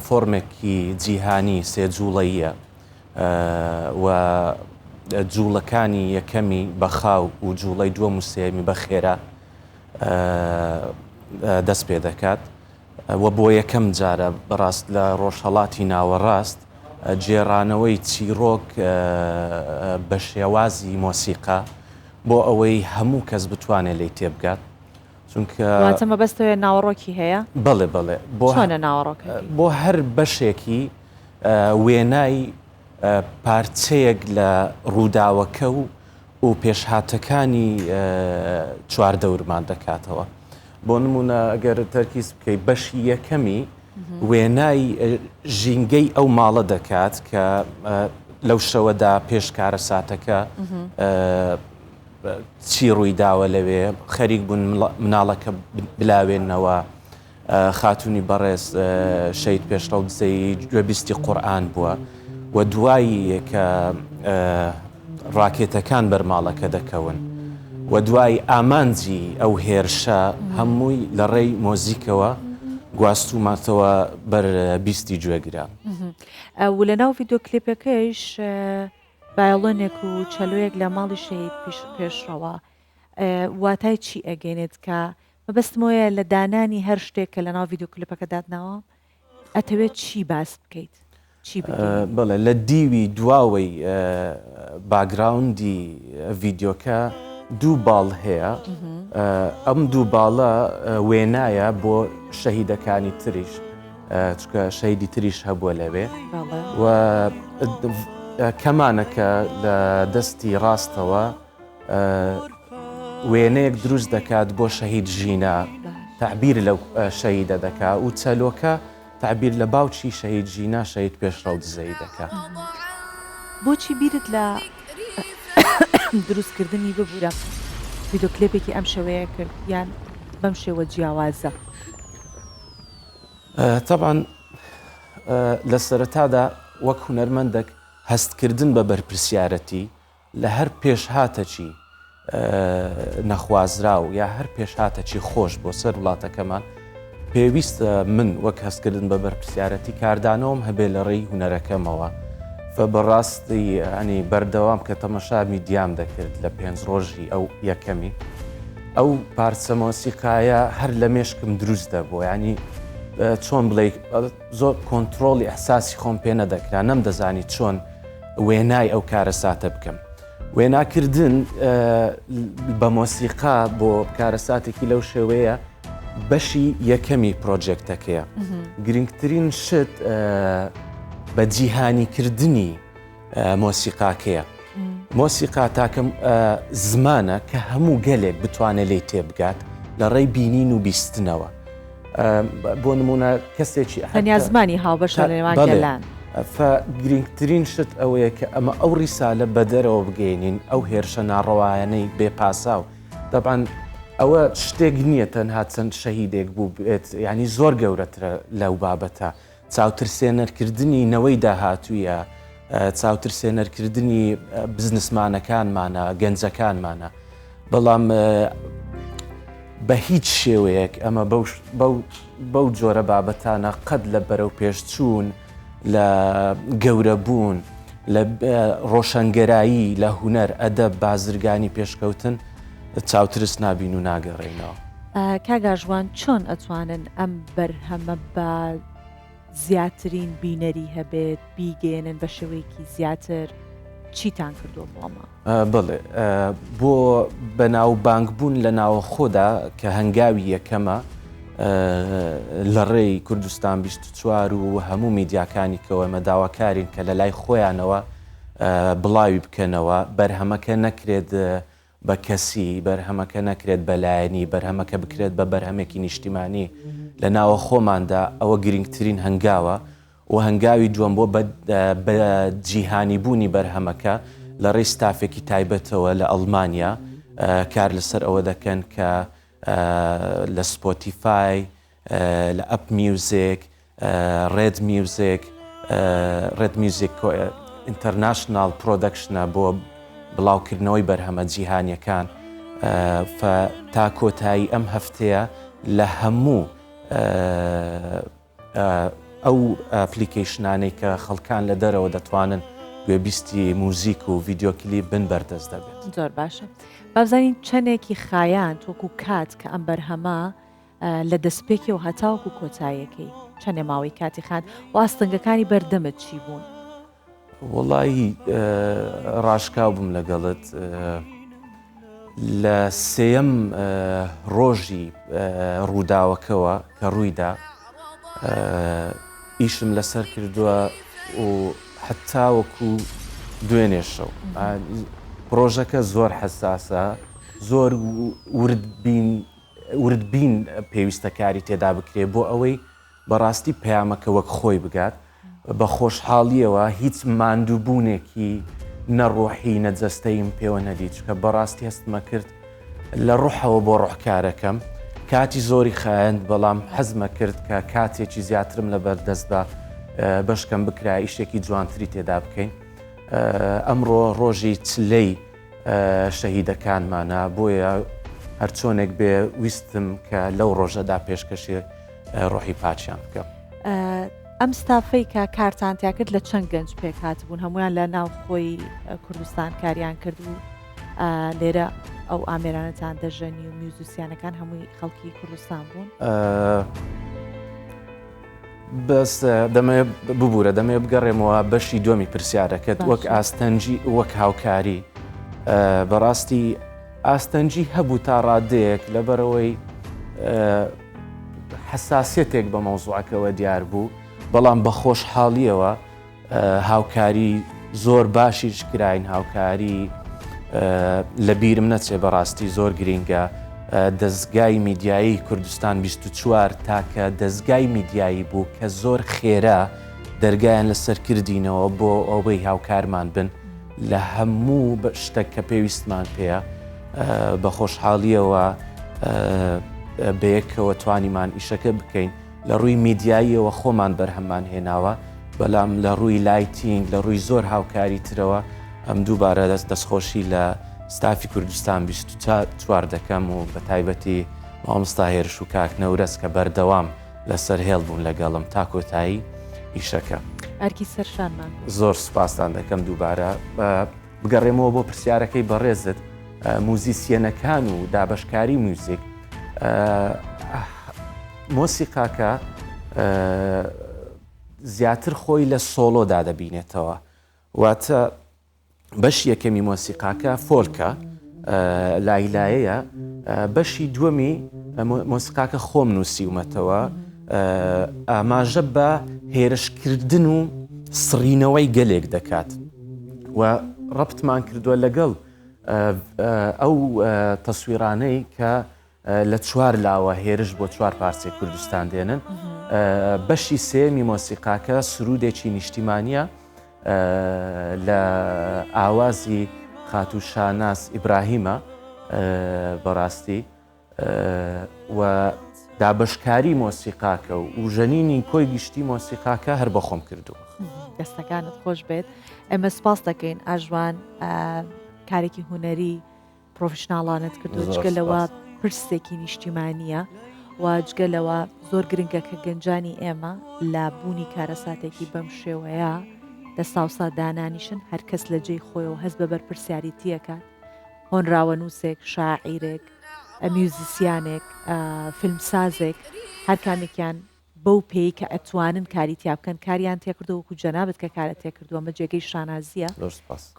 فۆرمێکی جیهانی سێجوڵەیە و جوڵەکانی یەکەمی بەخاو و جوڵەی دووەم و سێمی بە خێرا دەست پێ دەکات و بۆ یەکەم جارە بەڕاست لە ڕۆژهەڵاتی ناوەڕاست جێرانەوەی چیرۆک بە شێوازی مۆسیقا بۆ ئەوەی هەموو کەس بتوانێت لی تێبگات چونکە مەبەستەوە ناوەڕۆکی هەیە بەڵێ بەڵێ چۆنە ناوەڕۆک بۆ هەر بەشێکی وێنای پارچەیەک لە ڕووداوەکە و پێشهاتەکانی چواردەورمان دەکاتەوە بۆ نمونە ئەگەر تەرکیز بکەیت بەشی یەکەمی وێنای ژینگەی ئەو ماڵە دەکات کە لەو شەوەدا پێش کارە ساتەکە چی ڕووی داوە لەوێ خەریک بوون مناڵەکە بلاوێنەوە خاتونی بەڕێز شەید پێشڕە و دزەی گوێبیستی قورئان بووە و دوایی کە ڕاکێتەکان بەرماڵەکە دەکەون و دوای ئامانجی ئەو هێرشە هەمووی لە ڕێی مۆزیکەوە گواستوماتەوە بەر بیستی گوێگران و لە ناو ڤیدۆ کلیپەکەیش ڤایۆڵۆنێک و چەلۆیەک لە ماڵی شەید پێشڕەوە واتای چی ئەگەێنێت کە مەبەستمۆیە لە دانانی هەر شتێک کە لە ناو ڤیدۆ کلیپەکە دادناوە ئەتەوێت چی باس بکەیت بڵێ لە دیوی دواوەی باگراوندی ڤیدۆکە دوو باڵ هەیە ئەم دوو باڵە وێنایە بۆ شەهیدەکانی تریش چکە شەیدی تریش هەبووە لەوێ و کەمانەکە لە دەستی ڕاستەوە وێنەیەک دروست دەکات بۆ شەهید ژینە تعبیر لەو شەهیدە دەکات و چەلۆکە تعبیر لە باوچی شەهید ژینە شەهید پێشڕە و دزەی دەکات بۆچی بیرت لە دروستکردنی ببوورە ڤیدۆ کلیپێکی ئەم شەوەیە کرد یان بەم شێوە جیاوازە طبعاً لە سەرەتادا وەک هونەرمەندێک هەستکردن بە بەرپرسیارەتی لە هەر پێشهاتەکی نەخوازرا و یا هەر پێشهاتەکی خۆش بۆ سەر وڵاتەکەمان پێویستە من وەک هەستکردن بە بەرپرسیارەتی کاردانەوەم هەبێ لە ڕێی هونەرەکەمەوە بەڕاستی ئەنی بەردەوام کە تەمەشا میدیام دەکرد لە 5 ڕۆژی ئەو یەکەمی ئەو پارچە مۆسیقایە هەر لە مێشکم دروست دەبوو ینی چۆن بڵێ زۆر کۆنتترۆڵی ئەحساسی خۆم پێ نەدەکرا نەم دەزانی چۆن وێنای ئەو کارە ساتە بکەم وێناکردن بە مۆسیقا بۆ کارەساتێکی لەو شێوەیە بەشی یەکەمی پرۆجێکتەکەیە گرنگترین شت بە جیهانیکردنی مۆسیقاکەیە مۆسیقا تاکەم زمانە کە هەموو گەلێک بتوانێت لێی تێبگات لە ڕێی بینین و بیستنەوە بۆ نمونە کەسێکی هەنیا زمانی هاوبەشە لەێوان گەلان گرنگترین شت ئەوەیە کە ئەمە ئەو ڕیسالە بە دەرەوە بگەینین ئەو هێرشە ناڕەوایانەی بێپاسا و دەبان ئەوە شتێک نییە تەنها چەند شەهیدێک بوو بێت ینی زۆر گەورەترە لەو بابەتە چاوترسێنەرکردنی نەوەی داهاتوویە چاوترسێنەرکردنی بزنسمانەکانمانە گەنجەکانمانە بەڵام بە هیچ شێوەیەک ئەمە بەو جۆرە بابەتانە قەت لە بەرەو پێشچوون لە گەورەبوون لە ڕۆشنگەرایی لە هونەر ئەدەب بازرگانی پێشکەوتن چاوترس نابین و ناگەڕێنەوە کاگاژوان چۆن ئەتوانن ئەم بەرهەمە بە زیاترین بینەری هەبێت بیگەێنن بە شێوەیەکی زیاتر چیتان کردووە بۆمە؟ بڵێ بۆ بەناوبانگبوون لە ناوە خۆدا کە هەنگاوی یەکەمە لە ڕێی کوردستان 24 و هەموو میدیاکانی کەەوە ئەمە داواکارین کە لە لای خۆیانەوە بڵاوی بکەنەوە بەرهەمەکە نەکرێت بە کەسی بەرهەمەکە نەکرێت بەلایەنی بەرهەمەکە بکرێت بە بەرهەمێکی نیشتیمانی لە ناوە خۆماندا ئەوە گرنگترین هەنگاوە و هەنگاوی دووەم بۆ بە جیهانی بوونی بەرهەمەکە لە ڕێی ستافێکی تایبەتەوە لە ئەڵمانیا کار لەسەر ئەوە دەکەن کە لە سپۆتیفای لە ئەپ میوزیک ڕێد میوزیک ئینتەرناشنال پرۆدەکشنە بڵاوکردنەوەی بەرهەمە جیهانیەکان تا کۆتایی ئەم هەفتەیە لە هەموو ئەو ئەپلیکیشنانەی کە خەڵکان لە دەرەوە دەتوانن گوێبیستی موزیک و ڤیددیۆکلیپ بن بەردەست دەبێت. زۆر باشە. بابزانین چەندێکی خایان تۆکو کات کە ئەم بەرهەمە لە دەستپێکی و هەتاوکو کۆتاییەکەی چەندێ ماوەی کاتی خان و ئاستنگەکانی بەردەمت چی بوون؟ وڵی ڕاشکاو بووم لەگەڵت لە سێەم ڕۆژی ڕووداوەکەوە کە ڕوویدا ئیشم لەسەر کردووە و حتا وەکو دوێنێ شەو پرۆژەکە زۆر حساسە زۆر وردبین پێویستە کاری تێدا بکرێ بۆ ئەوەی بەڕاستی پەیامەکە وەک خۆی بگات بە خۆشحاڵیەوە هیچ ماندووبوونێکی نەڕۆحی نەجەستەیم پێوە نەدی چکە بەڕاستی هەستمە کرد لە ڕوحەوە بۆ ڕۆحکارەکەم کاتی زۆری خایەند بەڵام حەزمە کرد کە کاتێکی زیاترم لە بەردەست بە بەشکەم بکرا ئیشێکی جوانتری تێدا بکەین. ئەمڕۆ ڕۆژی چلەی شەهیدەکانمانە بۆیە هەرچۆنێک بێ ویستم کە لەو ڕۆژەدا پێشکەشی ڕۆحی پاچیان بکەم. ئەم ستافەی کە کارتانتیا کرد لە چەند گەنج پێکات بوون هەمویان لە ناو خۆی کوردستان کاریان کرد و لێرە ئەو ئامێرانەتان دەژەنی و میوزیسیانەکان هەمووی خەڵکی کوردستان بوون؟ بەس دەمەوێت ببوورە دەمەوێت بگەڕێمەوە بەشی دومی پرسیارەکەت وەک ئاستەنجی وەک هاوکاری بەڕاستی ئاستەنجی هەبوو تا ڕادەیەک لەبەرەوەی حساسیتێک بە مەوزوعەکەەوە دیار بوو بەڵام بە خۆشحاڵیەوە هاوکاری زۆر باشیش کراین هاوکاری لە بیرم نەچێ بەڕاستی زۆر گرینگە دەستگای میدیایی کوردستان 24 تاکە دەستگای میدیایی بوو کە زۆر خێرا دەرگایان لەسەر کردینەوە بۆ ئەوەی هاوکارمان بن لە هەموو شتێک کە پێویستمان پێەیە بە خۆشحاڵیەوە بەیەکەوە توانیمان ئیشەکە بکەین لە ڕووی میدیاییەوە خۆمان بەرهەمان هێناوە بەڵام لە ڕووی لایتینگ لە ڕووی زۆر هاوکاری ترەوە ئەم دووبارە دەستخۆشی لە ستافی کوردستان 24 دەکەم و بە تایبەتی مامۆستا هێرش و کاک نەورەس کە بەردەوام لەسەر هێڵ بوون لەگەڵم تا کۆتایی ئیشەکە. ئەرکی سەرشانمان زۆر سوپاسان دەکەم دووبارە بگەڕێمەوە بۆ پرسیارەکەی بەڕێزت موزیسیەنەکان و دابەشکاری موزیک مۆسیقاکە زیاتر خۆی لە سۆلۆدا دەبینێتەوە واتە بەشی یەکەمی مۆسیقاکە فۆلکە لایلایەیە بەشی دووەمی مۆسیقاکە خۆم نووسیومەتەوە ئاماژە بە هێرشکردن و سڕینەوەی گەلێک دەکات و ڕەبتمان کردووە لەگەڵ ئەو تەسویرانەی کە لە چوار لاوە هێرش بۆ چوار پارچەی کوردستان دێنن بەشی سێمی مۆسیقاکە سرودێکی نیشتیمانیە لە ئاوازی خاتوو شاناس ئیبراهیمە بەڕاستی و دابشکاری مۆسیقاکە و ژەنینی کۆی گشتی مۆسیقاکە هەر بە خۆم کردو. دەستەکانت خۆش بێت ئێمە سپاس دەکەین ئاژوان کارێکی هوەری پرۆفشناڵانت کردو جگەلەوە پرسێکی نیشتیمانیە و جگەلەوە زۆر گرنگە کە گەنجانی ئێمە لە بوونی کارەساتێکی بەم شێوەیە دەساوسا دانانیشن هەر کەس لە جێی خۆیەوە هەست بە بەرپرسیاریتیەکە هۆنراوە نووسێک شاعیرێک میوزیسیانێک فیلمسازێک هەر کامێکیان بەو پێی کە ئەتوانن کاری تیا بکەن کاریان تێکردو وەکو جەنابەت کە کارە تێکردووە مە جێگەی شانازیە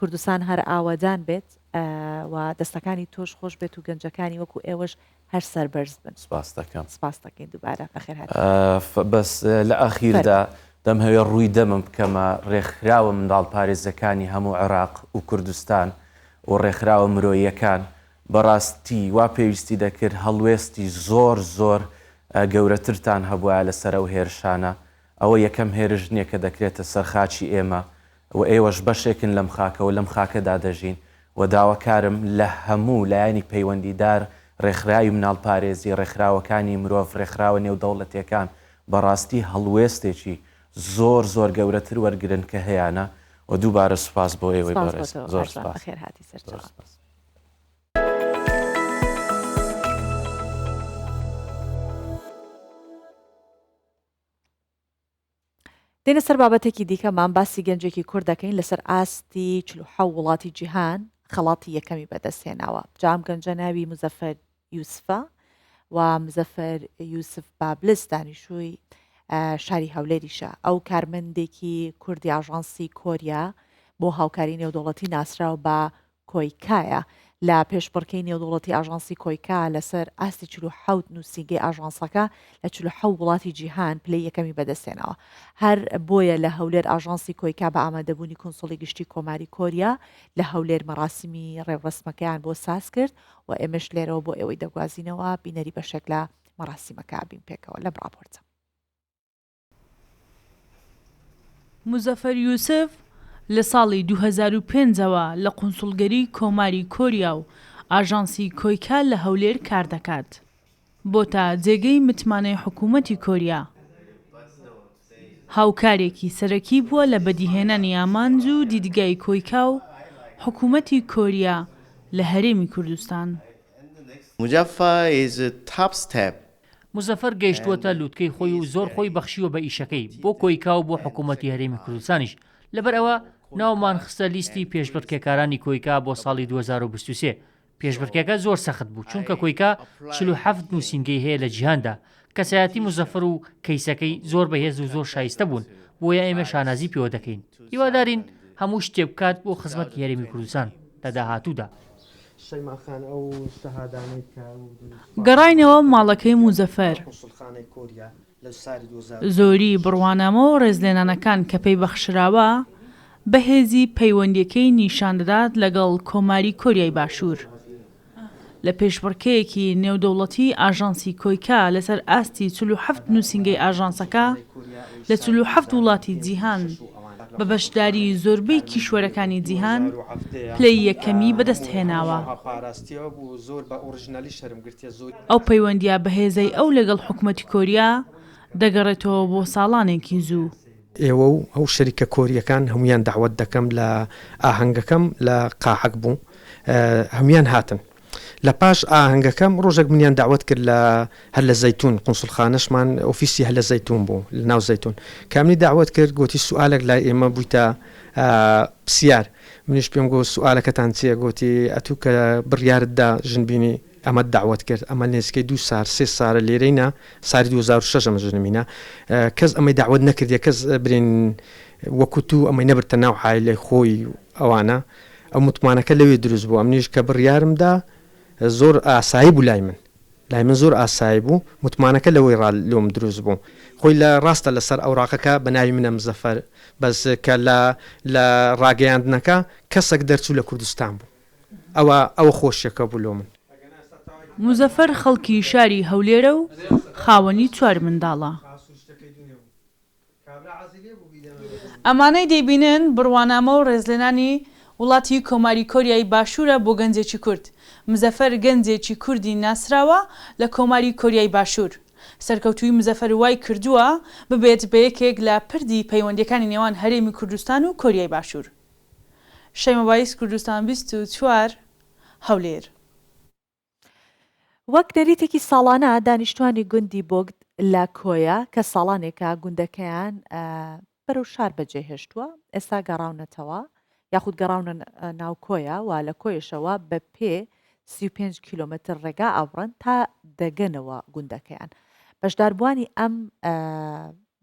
کوردستان هەر ئاوادان بێت و دەستەکانی تۆش خۆش بێت و گەنجەکانی وەکو ئێوەش هەر سەربەرز بن. سپاس دەکەم. سپاس دەکەین دووبارە بەخێر هات. بەس لە ئاخیردا دەمهەوێ ڕووی دەمم بکەمە ڕێکخراوە منداڵ پارێزەکانی هەموو عێراق و کوردستان و ڕێکخراوە مرۆییەکان بەڕاستی وا پێویستی دەکرد هەڵوێستی زۆر زۆر گەورەترتان هەبووە لەسەر ئەو هێرشانە ئەوە یەکەم هێرش نییە کە دەکرێتە سەرخاچی ئێمە و ئێوەش بەشێکن لەم خاکەوە لەم خاکەدا دەژین و داواکارم لە هەموو لایانی پەیوەندیدار ڕێکخراوی مناڵ پارێزی ڕێکخراوەکانی مرۆڤ ڕێکخراوە نێودەوڵەتیەکان بەڕاستی هەڵوێستێکی زۆر زۆر گەورەتر وەرگرن کە هەیەە و دووبارە سوپاس بۆ ئێوەی بەڕێز زۆر سپاس. بەخێر هاتی سەرچاوە. دێنە سەر بابەتێکی دیکەمان باسی گەنجێکی کورد دەکەین لەسەر ئاستی 47 وڵاتی جیهان خەڵاتی یەکەمی بەدەستهێناوە. جام گەنجە ناوی مزەفەر یوسفە و مزەفەر یوسف بابلس دانیشتووی شاری هەولێریشە. ئەو کارمەندێکی کوردی ئاژانسی کۆریا بۆ هاوکاری نێودوڵەتی ناسراو بە کۆیکایە لە پێشبڕکەی نێودوڵەتی ئاژانسی کۆیکا لەسەر ئاستی 47 نووسینگەی ئاژانسەکە لە 47 وڵاتی جیهان پلەی یەکەمی بەدەستێنەوە. هەر بۆیە لە هەولێر ئاژانسی کۆیکا بە ئامادەبوونی کۆنسڵی گشتی کۆماری کۆریا لە هەولێر مەراسیمی ڕێوڕسمەکەیان بۆ ساز کرد و ئێمەش لێرەوە بۆ ئێوەی دەگوازینەوە بینەری بەشێک لە مەراسیمەکە بین پێکەوە لە راپۆرتە. مزەفەر یوسف لە ساڵی 2005ەوە لە قونسڵگەری کۆماری کۆریا و ئاژانسی کۆیکا لە هەولێر کار دەکات. بۆتە جێگەی متمانەی حکوومەتی کۆریا. هاوکارێکی سەرەکی بووە لە بەدیهێنانی ئامانج و دیدگای کۆیکا و حکوومەتی کۆریا لە هەرێمی کوردستان. مزەفەر گەیشتووەتە لووتکەی خۆی و زۆر خۆی بەخشیوە بە ئیشەکەی بۆ کۆیکا و بۆ حکوومەتی هەرێمی کوردستانیش. لەبەر ئەوە ناومان خستە لیستی پێشبڕکێکارانی کۆیکا بۆ ساڵی 2023. پێشبڕکێکە زۆر سەخت بوو چونکە کۆیکا 47 نووسینگەی هەیە لە جیهاندا. کەسایەتی مزەفەر و کەیسەکەی زۆر بەهێز و زۆر شایستە بوون بۆیە ئێمە شانازی پێوە دەکەین. هیوادارین هەموو شتێ بکات بۆ خزمەتی هەرێمی کوردستان لە داهاتوودا. گەڕاینەوە ماڵەکەی مزەفەر. زۆری بڕوانامە و ڕێزلێنانەکان کە پێی بەخشراوە بەهێزی پەیوەندیەکەی نیشاندەدات لەگەڵ کۆماری کۆریای باشوور. لە پێشبڕکەیەکی نێودەوڵەتی ئاژانسی کۆیکا لەسەر ئاستی 47 نووسینگەی ئاژانسەکە لە 47 وڵاتی جیهان بە بەشداری زۆربەی کیشوەرەکانی جیهان پلەی یەکەمی بەدەستهێناوە. ئەو پەیوەندیە بەهێزەی ئەو لەگەڵ حکوومەتی کۆریا دەگەڕێتەوە بۆ ساڵانێکی زوو. ئێوە و ئەو شەریکە کۆریەکان هەمویان داوت دەکەم لە ئاهەنگەکەم لە قاحەک بوو هەمویان هاتن. لە پاش ئاهەنگەکەم ڕۆژێک منیان داوت کرد لە هەر لە زەیتون قونسڵخانەشمان ئۆفیسی هەر لە زەیتون بوو لە ناو زەیتون کامی داوت کرد گوتی سوالێک لای ئێمە بوویتە پرسیار. منیش پێم گۆ سوالەکەتان چیە؟ گوتی ئەتوو کە بڕیارتدا ژنبینی ئەمە داوت کرد ئەمە نێزکەی 2 سار 3 سارە لێرەینە ساری 2006 ئەمە ژنمینە کەس ئەمەی داوت نەکردیە کەس برین وەکوتو ئەمەی نەبرتە ناو حایلەی خۆی ئەوانە ئەو متمانەکە لەوێ دروست بوو. ئەمنیش کە بڕیارمدا زۆر ئاسایی بوو لای من زۆر ئاسایی بوو متمانەکە لەوەی لۆم دروست بوو. خۆی لە ڕاستە لەسەر ئەوراقەکە بەناوی منە مزەفەر بەس کە لە ڕاگەیاندنەکە کەسێک دەرچوو لە کوردستان بوو ئەوە خۆشیەکە بوو لۆ من. مزەفەر خەڵکی شاری هەولێرە و خاوەنی 4 منداڵە. ئەمانەی دەیبینن بڕوانامە و ڕێزلێنانی وڵاتی کۆماری کۆریای باشوورە بۆ گەنجێکی کورد. مزەفەر گەنجێکی کوردی ناسراوە لە کۆماری کۆریای باشوور. سەرکەوتووی مزەفەر وای کردووە ببێت بە یەکێک لە پردی پەیوەندیەکانی نێوان هەرێمی کوردستان و کۆریای باشوور. شەیمەبایس کوردستان 24 هەولێر. وەک نەریتێکی ساڵانە دانیشتوانی گوندی بۆگد لە کۆیە کە ساڵانێکە گوندەکەیان بەرەو شار بەجێهێشتووە ئێستا گەڕاونەتەوە یاخود گەڕاونە ناو کۆیە و لە کۆیشەوە بە پێ 35 کیلۆمتر ڕێگا ئاوڕن تا دەگەنەوە گوندەکەیان. بەشداربووانی ئەم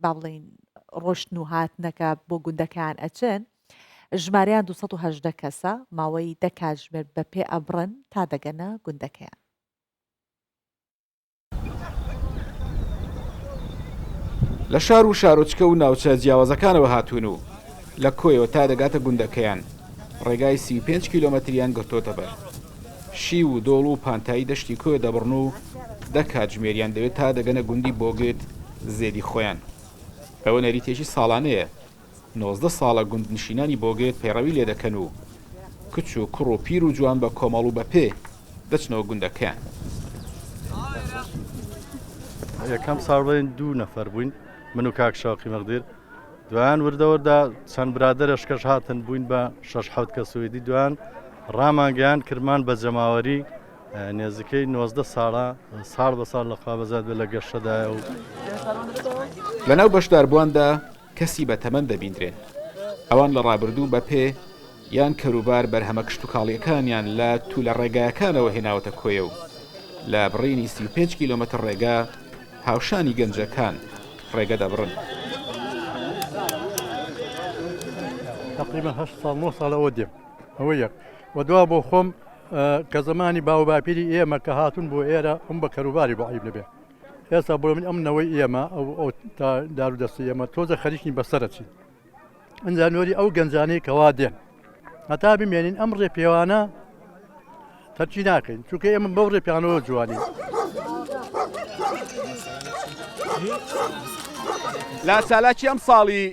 با بڵین ڕۆشت و هاتنەکە بۆ گوندەکەیان ئەچن ژمارەیان 218 کەسە ماوەی 10 کاتژمێر بە پێ ئەبڕن تا دەگەنە گوندەکەیان. لە شار و شارۆچکە و ناوچە جیاوازەکانەوە هاتوون و لە کۆیەوە تا دەگاتە گوندەکەیان ڕێگای 35 کیلۆمەتریان گرتۆتە بەر. شی و دۆڵ و پانتایی دەشتی کۆی دەبڕن و 10 کاتژمێریان دەوێت تا دەگەنە گوندی بۆگێت زێدی خۆیان. ئەوە نەریتێکی ساڵانەیە 19 ساڵە گوندنشینانی بۆگێت پەیڕەوی لێ دەکەن و کچ و کوڕ و پیر و جوان بە کۆمەڵ و بە پێ دەچنەوە گوندەکەیان. یەکەم ساڵ بڵێن 2 نەفەر بووین من و کاک شاقی مەقدیر دوان وردەوەدا چەند برادەرش کەش هاتن بووین بە 6 کە سوێدی دوان ڕامانگەیان کرمان بە جەماوەری نێزیکەی 90 ساڵ بە ساڵ لە قابەزات بێ لە گەشتەدایە و لەناو بەشداربوواندا کەسی بە تەمەن دەبیندرێن ئەوان لە ڕابردوو بە پێ یان کەروبار بەرهەمە کشت و کاڵیەکانیان لە تو لە ڕێگایەکانەوە هێناوەتە کۆیە و لە بڕینی 35 کیلۆمەتر ڕێگا هاوشانی گەنجەکان ڕێگە دەبڕن. تقریبا 8 ساڵ 9 ساڵەوە دێم ئەوە یەک و دوا بۆ خۆم کە زمانی باو باپیری ئێمە کە هاتون بۆ ئێرە ئەم بە کەروباری بۆ عیب نەبێ ئێستا بۆ من ئەمنەوەی ئێمە ئەو تا دار و دەستی ئێمە تۆزە خەریکی بەسەرە چین ئەنجانۆری ئەو گەنجانەی کەوا دێن هەتا بمێنین ئەم ڕێپێوانە تەرچی ناکەین چونکە ئێمە بەو ڕێپیانەوە جوانی لا سالاکی ئەم ساڵی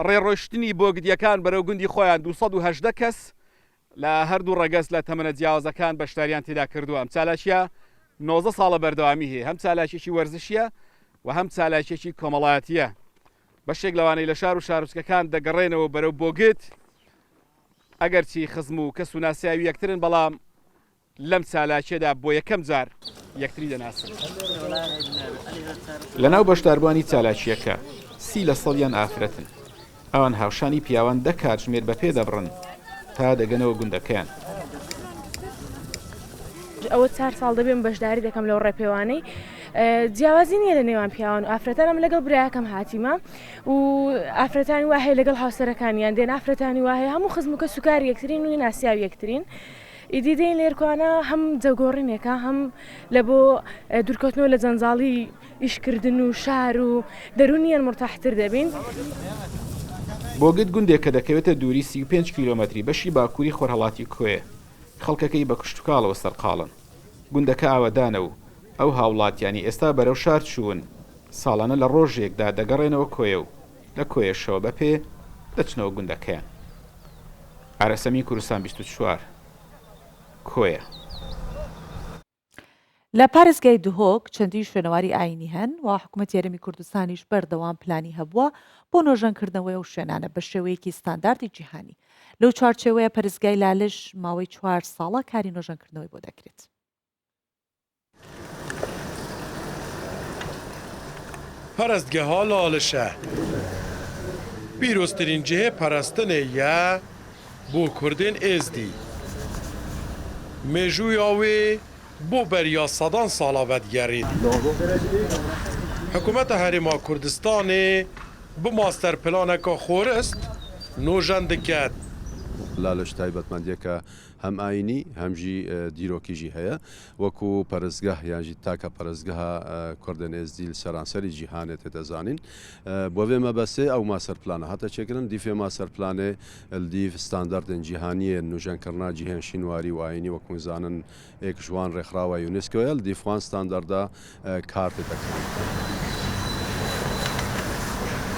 ڕێڕۆشتنی بۆ گدیەکان بەرەو گوندی خۆیان 218 کەس لە هەردوو ڕەگەز لە تەمەنە جیاوازەکان بەشداریان تێدا کردووە ئەم چالاکیە 90 ساڵە بەردەوامی هەیە هەم چالاکێکی وەرزشیە و هەم چالاکێکی کۆمەڵایەتیە بەشێک لەوانەی لە شار و شارچکەکان دەگەڕێنەوە بەرەو بۆگت ئەگەرچی خزم و کەس و ناسیاوی یەکترن بەڵام لەم چالاکێدا بۆ یەکەم جار یەکتری دەناسن لەناو بەشداربوانی چالاکیەکە 30% ئافرەتن ئەوان هاوشانی پیاوان 10 کاتژمێر بە پێ دەبڕن تا دەگەنەوە گوندەکەیان ئەوە 4 ساڵ دەبێن بەشداری دەکەم لەو ڕێپێوانەی جیاوازی نییە لە نێوان پیاوان و ئافرەتانم لەگەڵ برایەکەم هاتیمە و ئافرەتانی وهەیە لەگەڵ هاوسەرەکانیان دێن ئافرەتانی وهەیە هەموو خزمکە سوکاری یەکترین و ناسیاوی یەکترین ئیدی دەین لێرکوانە هەم جەگۆڕینێکە هەم لە بۆ دوورکەوتنەوە لە جەنجاڵی ئیشکردن و شار و دەرونیان مرتاحتر دەبین بۆگت گوندێک کە دەکەوێتە دووری 35 کیلۆمەتری بەشی باکووری خۆرهەڵاتی کوێ خەڵکەکەی بە کشتتوکاڵەوە سەرقاڵن گوندەکە ئاوەدانە و ئەو هاوڵاتیانی ئێستا بەرەو شار چوون ساڵانە لە ڕۆژێکدا دەگەڕێنەوە کۆیە و لە کۆیەشەوە بە پێ دەچنەوە گوندەکەیان ئارەسەمی کوردستان 24 کۆیە لە پارێزگای دهۆک چەندی شوێنەواری ئاینی هەن و حکوومەت یاریمی کوردستانیش بەردەوام پلانی هەبووە بۆ نۆژەنکردنەوەی و شوێنانە بە شێوەیەکی ستانداردی جیهانی لەو چوارچێوەیە پەرستگای لالش ماوەی 4 ساڵە کاری نۆژەنکردنەوەی بۆ دەکرێت. پەرستگەها لالشە پیرۆزترین جهێ پەرستنێیە بۆ کوردên ئێزدی مێژوویا wê بۆ بەریا سەدان ساڵا vedigerîn حکوومەتە Herêma Kurdistanê bi masterplaneka xorist nûjen diket. لالش تایبەتمەندیەکە هەم ئاینی هەمژی دیرۆکیژی هەیە وەکو پەرستگەه یانژی تاکە پەرستگەها کوردن ئێزدی سەرانسەری جیهانێت دەزانین بۆ vê me besê ew masterplane hate çêkirin dîfê masterplanê dîv standardên cîhaniyê nûjenkirina cihên şînwarî û ayinî wekû zanin êk ji wan rêxirawa UNESCO ye dîv wan standarda kar dikirin.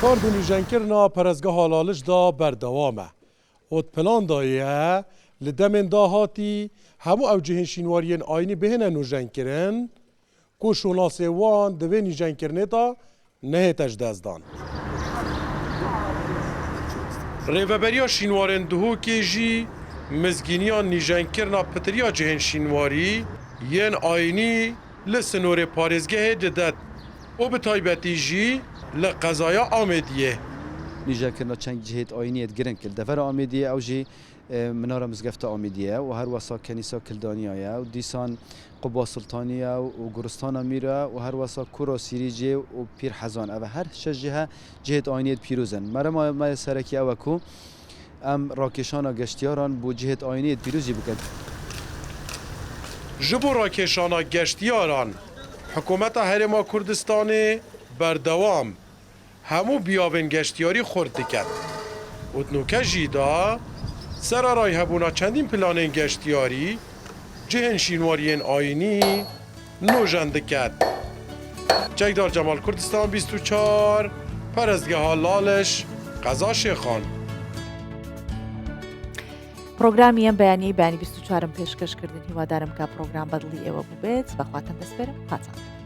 Kar bi nûjenkirina perezgeha laliş da berdewam e. Otplan daye li demên dahatî hemû ew cihên şînwariyên aynî bihêne nûjenkirin ku şonasê wan di vê nûjenkirinê da nehête ji destdan. Rêveberiya şînwarên Duhokê jî mizgîniya nîjenkirina pitiriya cihên şînwarî yên aynî li sinorê parêzgehê didet û bi taybetî jî li qezaya Amêdiyê. نيجاكرنا چنگ جهت آینیت گرن کل دفر آمیدیه او جی مناره مزگفت آمیدیه و هر وسا کنیسا کلدانیه و دیسان قبا سلطانیه و گرستان میره و هر وسا کورا سیریجه و پیر حزان او هر شجه جهت آینیت پیروزن مرا ما سرکی او کو ام راکشان گشتیاران بو جهت آینیت پیروزی بکد جبو راکشان گشتیاران حکومت هرما کردستان بردوام همو بیابن گشتیاری خورد دکد اتنوکه جیدا سر رای هبونا چندین پلانین گشتیاری جهن شینوارین آینی نوژن دکد جگدار جمال کردستان 24 پرستگاه لالش قزا شیخان پرۆگرامی ئەم بەیانی 24 پێشکەشکردن هیوادارم کە پرۆگرام بەدڵی ئێوە بوو بێت بەخواتم دەسپێرم قاچان.